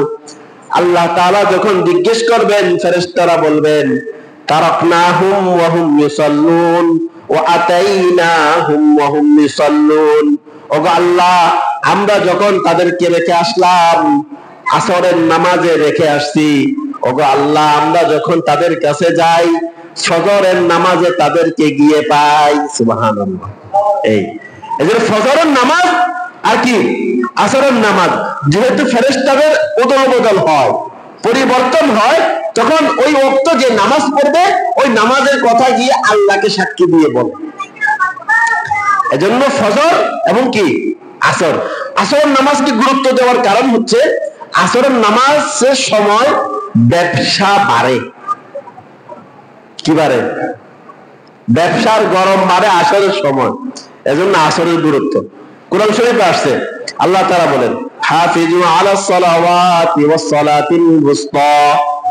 S1: আল্লাহ তাআলা যখন জিজ্ঞেস করবেন, ফেরেশতারা বলবেন, তারাকনাহুম ওয়া হুম ইউসাল্লুন ওয়া আতাইনাহুম ওয়া হুম ইউসাল্লুন। ওগো আল্লাহ, আমরা যখন তাদেরকে রেখে আসলাম, আসরের নামাজে রেখে আসছি। ওগো আল্লাহ, আমরা যখন তাদের কাছে যাই, ফজরের নামাজে তাদেরকে গিয়ে পাই। সুবহানাল্লাহ। এই যে ফজরের নামাজ আর কি আসরের নামাজ। যেহেতু ফেরেশতাদের অদল বদল হয়, পরিবর্তন হয়, তখন ওই ওয়াক্ত যে নামাজ পড়বে ওই নামাজের কথা গিয়ে আল্লাহকে সাক্ষী দিয়ে বলে। এজন্য ফজর এবং কি আসর, আসরের নামাজকে গুরুত্ব দেওয়ার কারণ হচ্ছে আসরের নামাজের সময় ব্যবসা বাড়ে। কি বাড়ে? ব্যবসার গরম বাড়ে আসরের সময়, এজন্য আসরের গুরুত্ব। কোরআন শরীফে আসছে, আল্লাহ তাআলা বলেন হাফিজু আলাস সালাওয়াতি ওয়াস সালাতিল ওয়ুসতা,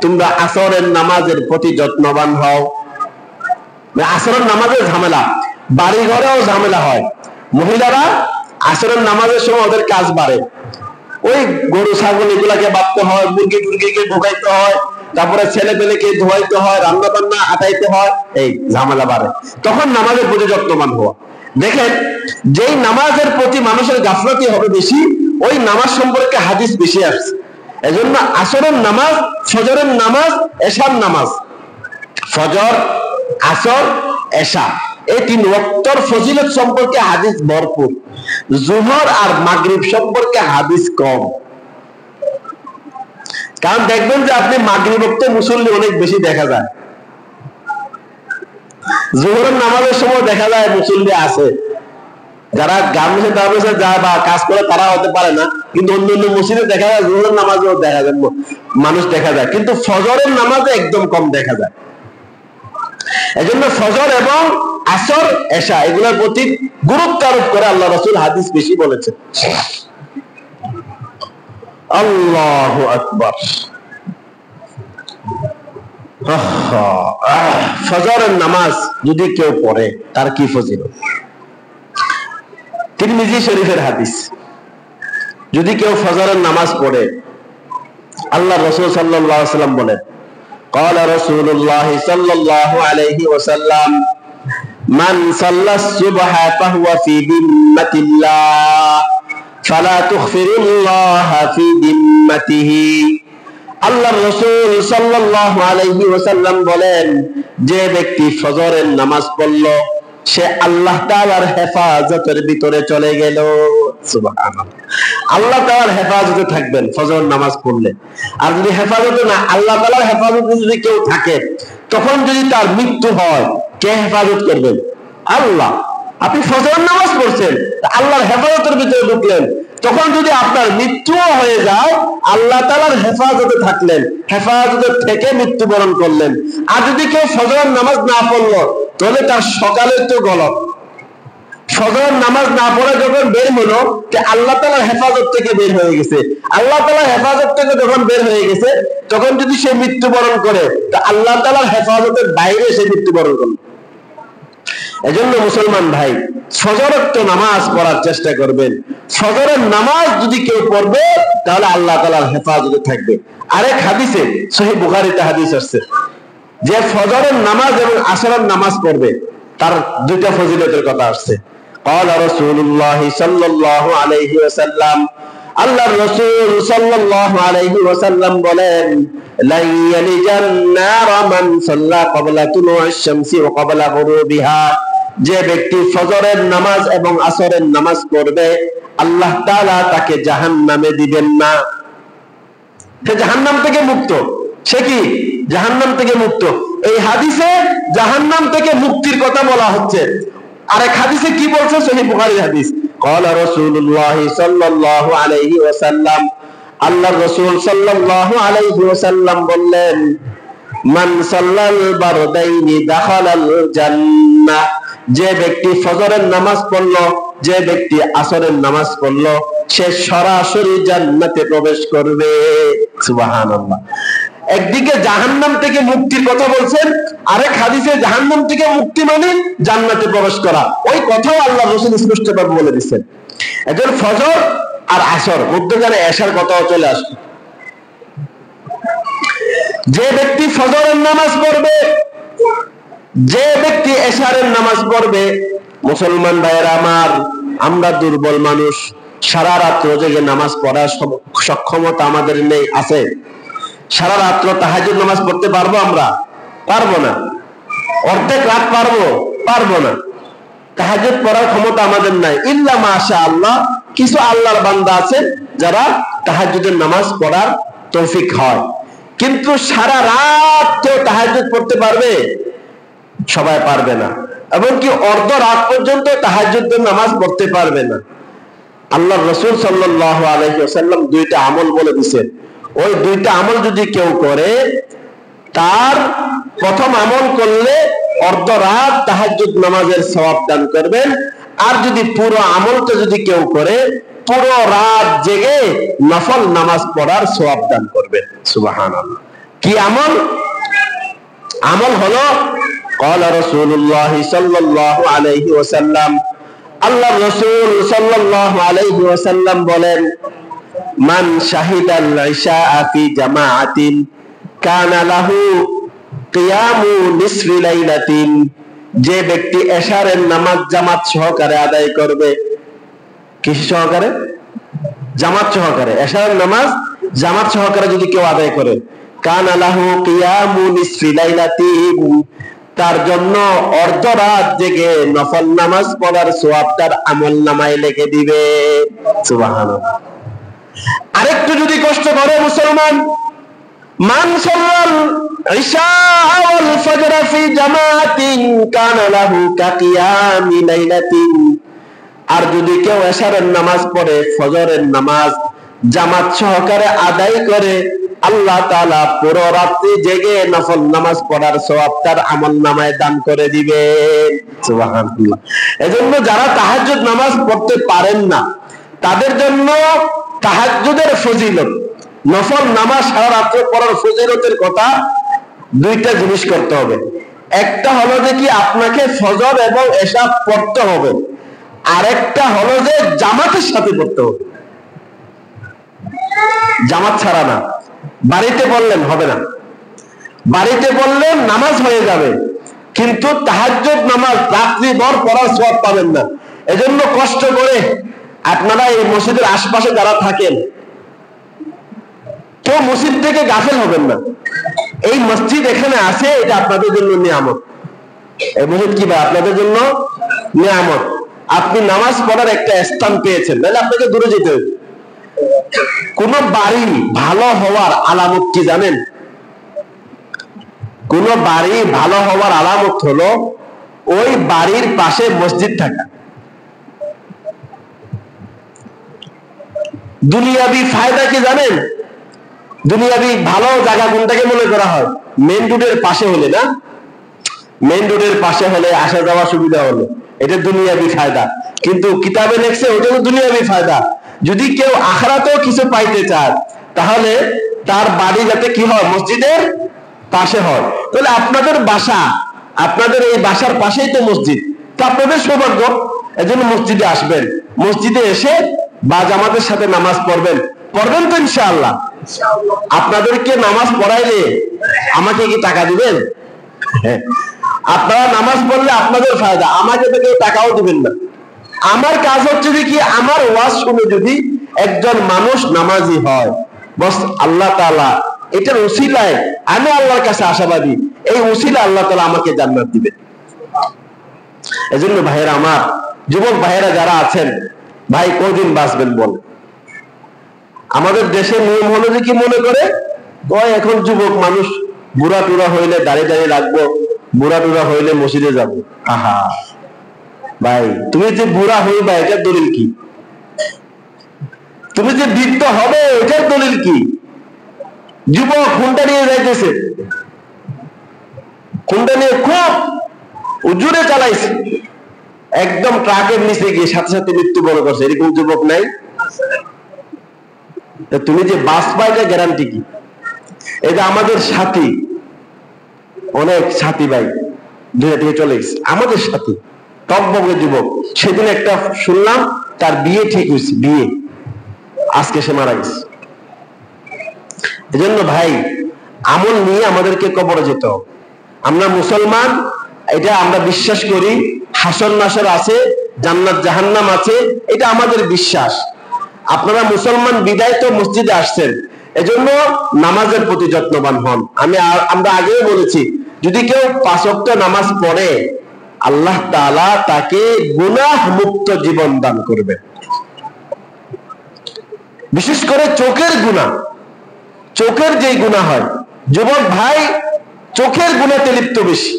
S1: তোমরা আসরের নামাজের প্রতি যত্নবান হও। আসরের নামাজের ঝামেলা, বাড়ি ঘরেও ঝামেলা হয়। মহিলারা আসরের নামাজের সময় ওদের কাজ বাড়ে, ওই গরু ছাগল এগুলাকে বাঁধতে হয়, মুরগি টুরগিকে ঢোকাইতে হয়, তারপরে ছেলে পেলেকে ধোয়াইতে হয়, রান্না বান্না আটাইতে হয়, এই ঝামেলা বাড়ে। তখন নামাজের প্রতি যত্নবান হওয়া। দেখেন, যেই নামাজের প্রতি মানুষের গাফলতি হবে বেশি, ওই নামাজ সম্পর্কে হাদিস বেশি আসছে। এজন্য আসরের নামাজ, ফজরের নামাজ, এশার নামাজ, ফজর, আসর, এশা, এই তিন ওয়াক্তের ফজিলত সম্পর্কে হাদিস ভরপুর। যোহর আর মাগরিব সম্পর্কে হাদিস কম। কারণ দেখবেন যে আপনি মাগরিব ওয়াক্তে মুসল্লি অনেক বেশি দেখা যায়, যোহরের নামাজের সময় দেখা যায় মুসল্লি আছে। যারা গার্মেন্টসে যায় বা কাজ করে তারা হতে পারে না, কিন্তু অন্য অন্য মসজিদে দেখা যায়, যোহরের নামাজেও দেখা যায় মানুষ দেখা যায়, কিন্তু ফজরের নামাজে একদম কম দেখা যায়। এজন্য ফজর এবং আসর, এশা এগুলোর প্রতি গুরুত্ব আরোপ করে আল্লাহ রাসূল হাদিস বেশি বলেছেন। আল্লাহু আকবার। ফজরের নামাজ যদি কেউ পড়ে তার কি ফজিলত? তিরমিজি শরীফের হাদিস, যদি কেউ ফজরের নামাজ পড়ে, আল্লাহ রাসূল সাল্লাল্লাহু আলাইহি ওয়াসাল্লাম বলেন, قال رسول الله صلى الله عليه وسلم من صلى الصبح فهو في ذمة الله فلا تخفر الله في ذمته। আল্লাহ রাসূল সাল্লাল্লাহু আলাইহি ওয়াসাল্লাম বলেন, যে ব্যক্তি ফজরের নামাজ পড়ল সে আল্লাহ তাআলার হেফাজতের ভিতরে চলে গেল। সুবহানাল্লাহ। আল্লাহ তাআলার হেফাজতে থাকবেন ফজর নামাজ পড়লে। আর যদি হেফাজতে না, আল্লাহ তাআলার হেফাজতে যদি কেউ থাকে, তখন যদি তার মৃত্যু হয়, কে হেফাজত করবেন? আল্লাহ। আপনি ফজর নামাজ পড়ছেন, আল্লাহর হেফাজতের ভিতরে ঢুকলেন, তখন যদি আপনার মৃত্যুও হয়ে যায়, আল্লাহ তাআলার হেফাজতে থাকলেন, হেফাজতে থেকে মৃত্যুবরণ করলেন। আর যদি কেউ ফজর নামাজ না পড়লো, তাহলে তার সকালের তো গলত। ফজর নামাজ না পড়ে যখন বের হলো, আল্লাহ তাআলার হেফাজত থেকে বের হয়ে গেছে। আল্লাহ তাআলার হেফাজত থেকে যখন বের হয়ে গেছে, তখন যদি সে মৃত্যুবরণ করে, তা আল্লাহ তাআলার হেফাজতের বাইরে সে মৃত্যুবরণ করলো। এজন্য মুসলমান ভাই, ফজরত নামাজ পড়ার চেষ্টা করবেন। ফজরের নামাজ যদি কেউ পড়বে, তাহলে আল্লাহ তাআলার হেফাজতে থাকবে। আরেক হাদিসে, সহিহ বুখারীতে হাদিস আছে, যে ফজরের নামাজ এবং আসরের নামাজ পড়বে, তার দুইটা ফজিলতের কথা আসছে। قال رسول الله صلى الله عليه وسلم, আল্লাহর রাসূল সাল্লাল্লাহু আলাইহি ওয়াসাল্লাম বলেন, লা ইয়ালিজান নার মান সাল্লা ক্বাবলা তুলুইশ শামসি ওয়া ক্বাবলা গুরুবিহা। যে ব্যক্তি ফজরের নামাজ এবং আসরের নামাজ পড়বে, আল্লাহ তাআলা তাকে জাহান্নামে দিবেন না। সে জাহান্নাম থেকে মুক্ত। সে কি জাহান্নাম থেকে মুক্ত? এই হাদিসে জাহান্নাম থেকে মুক্তির কথা বলা হচ্ছে। আরেক হাদিসে কি বলছে? সহিহ বুখারীর হাদিস, قال رسول الله صلى الله عليه وسلم, আল্লাহর রাসূল সাল্লাল্লাহু আলাইহি ওয়াসাল্লাম বললেন, মান সাল্লাল বারদাইনি দাখালাল জান্নাহ। যে ব্যক্তি ফজরের নামাজ পড়লো, যে ব্যক্তি আসরের নামাজ পড়লো, সে সরাসরি জান্নাতে প্রবেশ করবে। সুবহানাল্লাহ। একদিকে জাহান্নাম থেকে মুক্তির কথা বলছেন, আরেক হাদিসে জাহান্নাম থেকে মুক্তি মানে জান্নাতে প্রবেশ করা। ওই কথাও আল্লাহ রাসূল স্পষ্টভাবে বলে দিচ্ছেন। এখন ফজর আর আসর মধ্যখানে এশার কথাও চলে আসবে। যে ব্যক্তি ফজরের নামাজ পড়বে, যে ব্যক্তি এশারের নামাজ পড়বে, মুসলমান ভাইয়েরা আমার, আমরা দুর্বল মানুষ, সারা রাত জেগে নামাজ পড়ার সক্ষমতা আমাদের নেই। আছে? সারা রাত্র তাহাজ্জুদ নামাজ পড়তে পারবো আমরা? পারবো না। অর্ধেক রাত পারবো? পারবো না। তাহাজ্জুদ পড়ার ক্ষমতা আমাদের নাই। ইল্লা মাশাআল্লাহ, কিছু আল্লাহর বান্দা আছে যারা তাহাজ্জুদের নামাজ পড়ার তৌফিক হয়, কিন্তু সারা রাত কেউ তাহাজ্জুদ পড়তে পারবে? সবাই পারবে না। এবং কি অর্ধ রাত পর্যন্ত তাহাজ্জুদের নামাজ পড়তে পারবে না। আল্লাহর রাসূল সাল্লাল্লাহু আলাইহি ওয়াসাল্লাম দুইটা আমল বলে দিয়েছেন, ওই দুইটা আমল যদি কেউ করে, তার প্রথম আমল করলে অর্ধ রাত তাহাজ্জুদ নামাজের সওয়াব দান করবেন, আর যদি পুরো আমলটা যদি কেউ করে, পুরো রাত জেগে নফল নামাজ পড়ার সওয়াব দান করবেন। সুবহানাল্লাহ। কি আমল? আমল হলো قال رسول الله صلى الله عليه وسلم, আল্লাহর রাসূল সাল্লাল্লাহু আলাইহি ওয়াসাল্লাম বলেন, মান শাহিদাল ইশা ফি জামাআতিন কানা লাহু কিয়ামু নিসফি লাইলাতিন, যে ব্যক্তি এশারের নামাজ জামাত সহকারে আদায় করবে। কি সহকারে? জামাত সহকারে। এশারের নামাজ জামাত সহকারে যদি কেউ আদায় করে, কানা লাহু কিয়ামু নিসফি লাইলাতিন, তার জন্য অর্ধ রাত জেগে নফল নামাজ পড়ার সওয়াব তার আমল নামায় লিখে দিবে। সুবহানাল্লাহ। আরেকটু যদি কষ্ট করে মুসলমান, মান সাল্লাল ইশা ওয়াল ফজর ফি জামাতিন কানা লাহু কাকিয়ামি লাইলাতিন, আর যদি কেউ এশারের নামাজ পড়ে, ফজরের নামাজ জামাত সহকারে আদায় করে, আল্লাহ তাআলা পুরো রাত্রি জেগে নফল নামাজ পড়ার সওয়াব তার আমল নামায় দান করে দিবে। সুবহানাল্লাহ। এজন্য যারা তাহাজ্জুদ নামাজ পড়তে পারেন না, তাদের জন্য তাহাজ্জুদের ফজিলত, নফল নামাজ সারা রাত পড়ার ফজিলতের কথা দুইটা জিনিস করতে হবে। একটা হলো যে কি আপনাকে ফজর এবং এশা পড়তে হবে, আরেকটা হলো যে জামাতের সাথে পড়তে হবে। জামাত ছাড়া না। বাড়িতে পড়লেন হবে না, বাড়িতে পড়লেন নামাজ হয়ে যাবে, কিন্তু তাহাজ্জুদ নামাজ রাত্রিভর পড়ার সওয়াব পাবেন না। এজন্য কষ্ট করে আপনারা এই মসজিদের আশপাশে যারা থাকেন, কেউ মসজিদ থেকে গাফেল হবেন না। এই মসজিদ এখানে আছে, এটা আপনাদের জন্য নিয়ামত। এই মসজিদ কি ভাই? আপনাদের জন্য নিয়ামত। আপনি নামাজ পড়ার একটা স্থান পেয়েছেন, নাহলে আপনাকে দূরে যেতে হবে। কোন বাড়ি ভালো হওয়ার আলামত কি জানেন? কোন বাড়ি ভালো হওয়ার আলামত হলো ওই বাড়ির পাশে মসজিদ থাকা। দুনিয়াবি ফায়দা কি জানেন? দুনিয়াবি ভালো জায়গা কোনটাকে মনে করা হয়? মেইন রোডের পাশে হলে না, মেইন রোডের পাশে হলে আসা যাওয়া সুবিধা হলো, এটা দুনিয়াবি ফায়দা। কিন্তু কিতাবে লেখছে ওটা তো দুনিয়াবি ফায়দা। যদি কেউ আখিরাতেও কিছু পাইতে চায়, তাহলে তার বাড়ি যাতে কি হয়? মসজিদের পাশে হয়। তাহলে আপনাদের বাসা, আপনাদের এই বাসার পাশেই তো মসজিদ, তো আপনাদের সৌভাগ্য। এজন্য মসজিদে আসবেন, মসজিদে এসে বা জামাতের সাথে নামাজ পড়বেন। পড়বেন তো ইনশাআল্লাহ? আপনাদেরকে নামাজ পড়াইলে আমাকে কি টাকা দিবেন? আপনারা নামাজ পড়লে আপনাদের ফায়দা, আমাকে তো কেউ টাকাও দিবেন না। আমার কাজ হচ্ছে যে কি, আমার ওয়াজ শুনে যদি একজন মানুষ নামাজি হয়, বস আল্লাহ তাআলা এটার উসিলায় আমি আল্লাহর কাছে আশাবাদী, এই উসিলা আল্লাহ তাআলা আমাকে জান্নাত দিবেন। এজন্য ভাইয়েরা আমার, যুবক ভাইয়েরা যারা আছেন, ভাই কদিন বাঁচবেন বল? আমাদের দেশের নিয়ম হলো যে কি মনে করে, এখন যুবক মানুষ বুড়া টুরা হইলে দাঁড়িয়ে দাঁড়িয়ে রাখবো, বুড়া টুরা হইলে মসজিদে যাবো। আহা ভাই, তুমি যে বুড়া হইবা এটার দলিল কি? তুমি যে বৃদ্ধ হবে এটার দলিল কি? যুবক খুনটা নিয়ে যাইতেছে, খুনটা নিয়ে খুব উজুরে চালাইছে, একদম ট্রাকের নিচে গিয়ে সাথে সাথে মৃত্যুবরণ করছে। এরকম যুবক নাই? তুমি যে বাঁচবা এটা গ্যারান্টি কি? এই যে আমাদের সাথী, অনেক সাথী ভাই দুনিয়া থেকে চলে গেছে, আমাদের সাথী টকবগে যুবক। সেদিন একটা শুনলাম তার বিয়ে ঠিক হয়েছে, বিয়ে, আজকে সে মারা গেছে। এজন্য ভাই আমল নিয়ে আমাদেরকে কবরে যেতে হবে। আমরা মুসলমান, এটা আমরা বিশ্বাস করি, হাসর নাসর আছে, জান্নাত জাহান্নাম আছে, এটা আমাদের বিশ্বাস। আপনারা মুসলমান বিদায় তো মসজিদে আসছেন, এজন্য নামাজের প্রতি যত্নবান হন। আমরা আগেও বলেছি, যদি কেউ 5 ওয়াক্ত নামাজ পড়ে, আল্লাহ তাআলা তাকে গুনাহ মুক্ত জীবন দান করবে। বিশেষ করে চোখের গুনাহ, চোখের যেই গুনাহ হয়, যুবক ভাই চোখের গুনাহতে লিপ্ত বেশি।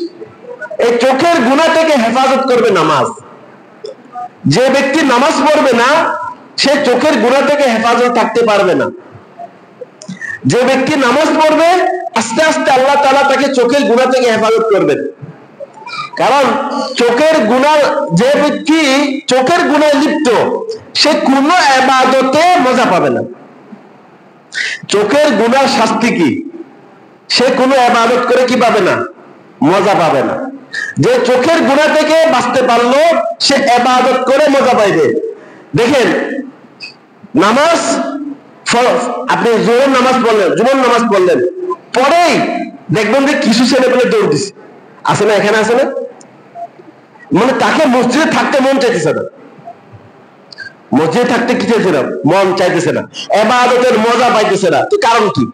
S1: এই চোখের গুনাহ থেকে হেফাজত করবে নামাজ। যে ব্যক্তি নামাজ পড়বে না সে চোখের গুনাহ থেকে হেফাজত থাকতে পারবে না। যে ব্যক্তি নামাজ পড়বে আস্তে আস্তে আল্লাহ তাআলা তাকে চোখের গুনাহ থেকে হেফাজত করবেন। কারণ চোখের গুনাহ, যে ব্যক্তি চোখের গুনাহে লিপ্ত সে কোনো ইবাদতে মজা পাবে না। চোখের গুনার শাস্তি কি? সে কোনো ইবাদত করে কি পাবে না? মজা পাবে না। যে চোখের গুনাহ থেকে বাঁচতে পারলো সে ইবাদত করে মজা পাইবে। দেখেন নামাজ, আপনি জোহর নামাজ পড়লেন, জুমার নামাজ পড়লেন, পরেই দেখবেন যে কিছু ছেলে পেলে দৌড় দিচ্ছে, আছে না? এখানে আছে না? মানে তাকে মসজিদে থাকতে মন চাইতেছে না, মসজিদে থাকতে কি চাইছে না? মন চাইতেছে না, ইবাদতের মজা পাইতেছে না। তো কারণ কি?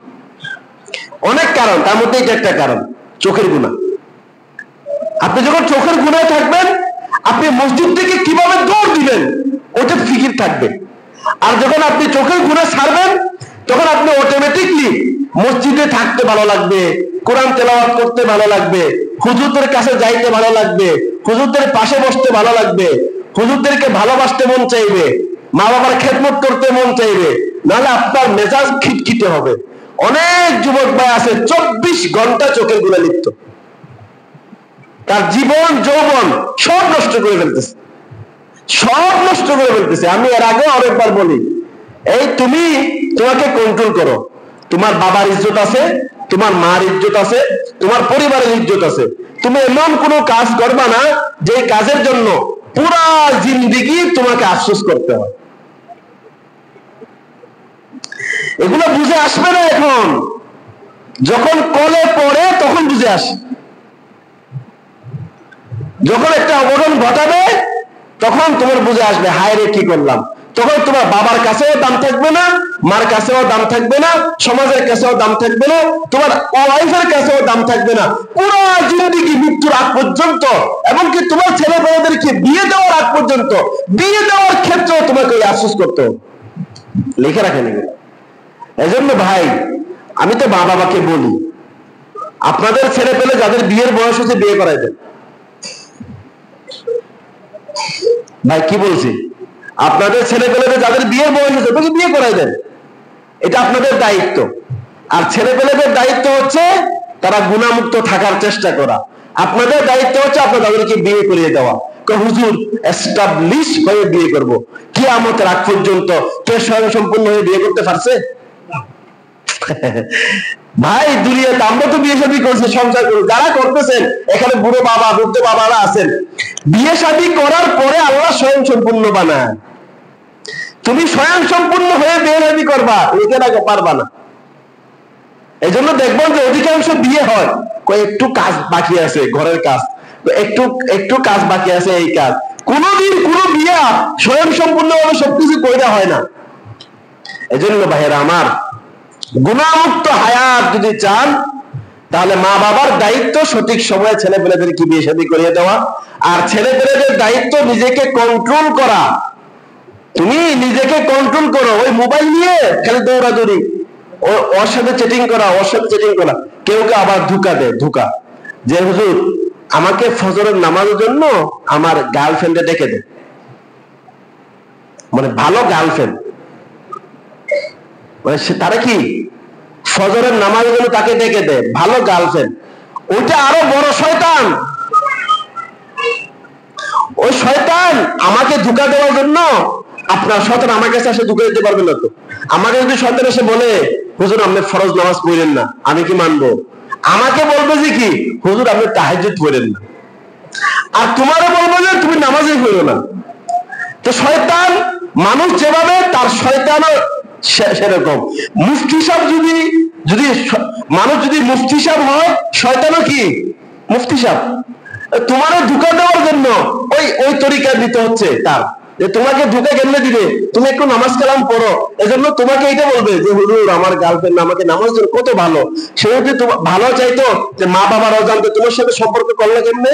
S1: অনেক কারণ, তার মধ্যে এটা একটা কারণ, চোখের গুনাহ। আপনি যখন চোখের গুনাহে থাকবেন আপনি মসজিদ থেকে কিভাবে দৌড় দিবেন ওটা ফিকির থাকবে। আর যখন আপনি চোখের গুনাহ ছাড়বেন তখন আপনি অটোমেটিকলি মসজিদে থাকতে ভালো লাগবে, কোরআন তেলাওয়াত করতে ভালো লাগবে, হুজুরদের কাছে যাইতে ভালো লাগবে, হুজুরদের পাশে বসতে ভালো লাগবে, হুজুরদেরকে ভালোবাসতে মন চাইবে, মা বাবার খেদমত করতে মন চাইবে, নাহলে আপনার মেজাজ খিটখিটে হবে। অনেক যুবক ভাই আছে 24 ঘন্টা চোখের গুনাহে লিপ্ত, তার জীবন যৌবন সব নষ্ট করে ফেলতেছে, সব নষ্ট করে ফেলতেছে। আমি এর আগে অনেকবার বলি, এই তুমি তোমাকে কন্ট্রোল করো। তোমার বাবার ইজ্জত আছে, তোমার মার ইজ্জত আছে, তোমার পরিবারের ইজ্জত আছে। তুমি এমন কোন কাজ করবা না যে কাজের জন্য পুরা জিন্দেগি তোমাকে আফসোস করতে হয়। এগুলো বুঝে আসবে না এখন, যখন কলে পড়ে তখন বুঝে আসে। যখন একটা অঘটন ঘটাবে তখন তোমার বুঝে আসবে, হায় রে কি করলাম। তখন তোমার বাবার কাছেও দাম থাকবে না, মার কাছেও দাম থাকবে না, সমাজের কাছেও দাম থাকবে না, তোমার ওয়াইফের কাছেও দাম থাকবে না। পুরো জিন্দেগি মৃত্যুর আগ পর্যন্ত, এমনকি তোমার ছেলে মেয়েদেরকে বিয়ে দেওয়ার আগ পর্যন্ত, বিয়ে দেওয়ার ক্ষেত্রেও তোমাকে আফসোস করতে হবে। লিখে রাখেন এগুলো। এজন্য ভাই আমি তো মা বাবাকে বলি, আপনাদের ছেলে পেলে যাদের বিয়ের বয়স হচ্ছে বিয়ে করাই দেন। ভাই কি বলছি, আপনাদের ছেলে পেলেদের যাদের বিয়ের বয়স হচ্ছে তাকে বিয়ে করাই দেন, এটা আপনাদের দায়িত্ব। আর ছেলে পেলেদের দায়িত্ব হচ্ছে তারা গুনাহমুক্ত থাকার চেষ্টা করা। আপনাদের দায়িত্ব হচ্ছে আপনার তাদেরকে বিয়ে করিয়ে দেওয়া। হুজুর এস্টাবলিশ হয়ে বিয়ে করব, কিয়ামতের আগ পর্যন্ত কে স্বয়ং সম্পূর্ণ হয়ে বিয়ে করতে পারছে? ভাই দুনিয়াতে আমরা তো বিয়ে শাদী করছি, সংসার করছি, যারা করতেছেন এখানে বুড়ো বাবা বৃদ্ধ বাবারা আছেন, বিয়ে শাদী করার পরে আল্লাহ স্বয়ং সম্পূর্ণ বানায়। তুমি স্বয়ং সম্পূর্ণ হয়ে বিয়ে শাদী করবা, এটার আগে পারবা না। এই জন্য দেখবেন যে অধিকাংশ বিয়ে হয় একটু কাজ বাকি আছে, ঘরের কাজ, একটু একটু কাজ বাকি আছে, এই কাজ। কোনদিন কোনো বিয়ে স্বয়ং সম্পূর্ণ ভাবে সবকিছু কইরা হয় না। এই জন্য ভাইয়েরা আমার, গুনাহমুক্ত হায়াত যদি চান তাহলে মা বাবার দায়িত্ব সঠিক সময়ে ছেলে পেলেদেরকে বিয়ে শাদী করিয়ে দেওয়া, আর ছেলে পেলেদের দায়িত্ব নিজেকে কন্ট্রোল করা। তুমি নিজেকে কন্ট্রোল করো, ওই মোবাইল নিয়ে খালি দৌড়াদৌড়ি, ওর সাথে চ্যাটিং করা, ওর সাথে চ্যাটিং করা। কেউ কেউ আবার ধোঁকা দেয়, ধোঁকা যে হুজুর আমাকে ফজরের নামাজের জন্য আমার গার্লফ্রেন্ডে ডেকে দেয়, মানে ভালো গার্লফ্রেন্ড, মানে তারা কি ফজরের নামাজের জন্য তাকে ডেকে দেয় ভালো গার্লফ্রেন্ড। ওইটা আরো বড় শয়তান। ওই শয়তান আমাকে ধোঁকা দেওয়ার জন্য, আপনার শয়তান আমার কাছে এসে ধোঁকা দিতে পারবে না। তো আমাকে যদি শয়তান এসে বলে হুজুর আপনি ফরজ নামাজ পড়েন না, আমি কি মানবো? আমাকে বলবে যে কি হুজুর আপনি তাহাজ্জুদ পড়েন না, আর তোমারও বলবো যে তুমি নামাজই পড়ো না। তো শয়তান মানুষ যেভাবে, তার শয়তানও সেরকম। মুফতি সাহেব যদি মানুষ যদি মুফতি সাহেব হয়, শয়তানও কি মুফতি সাহেব। তোমারও ধোঁকা দেওয়ার জন্য ওই তরিকা দিতে হচ্ছে তার, যে তোমাকে ধোঁকা কেমনে দিবে, তুমি একটু নামাজ কালাম পড়ো, এজন্য তোমাকে এটা বলবে যে হুজুর আমার গার্লফ্রেন্ড আমাকে নামাজ কত ভালো। সে যদি ভালো চাইতো যে মা বাবারাও জানতো, তোমার সাথে সম্পর্ক করলে কেমনে?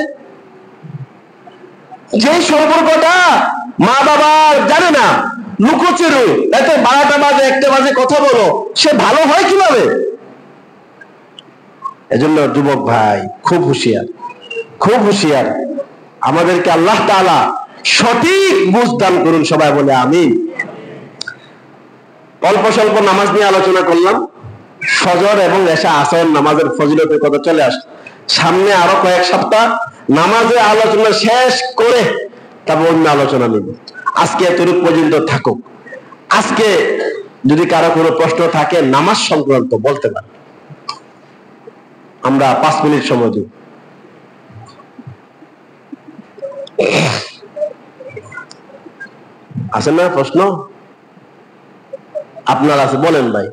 S1: যে সম্পর্কটা মা বাবা জানে না, লুকোচুরি, এত 12টা বাজে 1টা বাজে কথা বলো, সে ভালো হয় কিভাবে? এজন্য যুবক ভাই খুব হুঁশিয়ার, খুব হুঁশিয়ার। আমাদেরকে আল্লাহ তাআলা সঠিক বুঝ দান করুন, সবাই বলে আমিন। অল্প স্বল্প নামাজ নিয়ে আলোচনা করলাম, ফজর এবং এশা আসর নামাজের ফজিলতের কথা চলে আসে। সামনে আরো কয়েক সপ্তাহ নামাজের আলোচনা শেষ করে তারপর অন্য আলোচনা নিব। আজকে এতটুকু পর্যন্ত থাকুক। আজকে যদি কারো কোনো প্রশ্ন থাকে নামাজ সংক্রান্ত বলতে পারে, আমরা 5 মিনিট সময় দিব। আছে না প্রশ্ন? আপনার আছে, বলেন ভাই।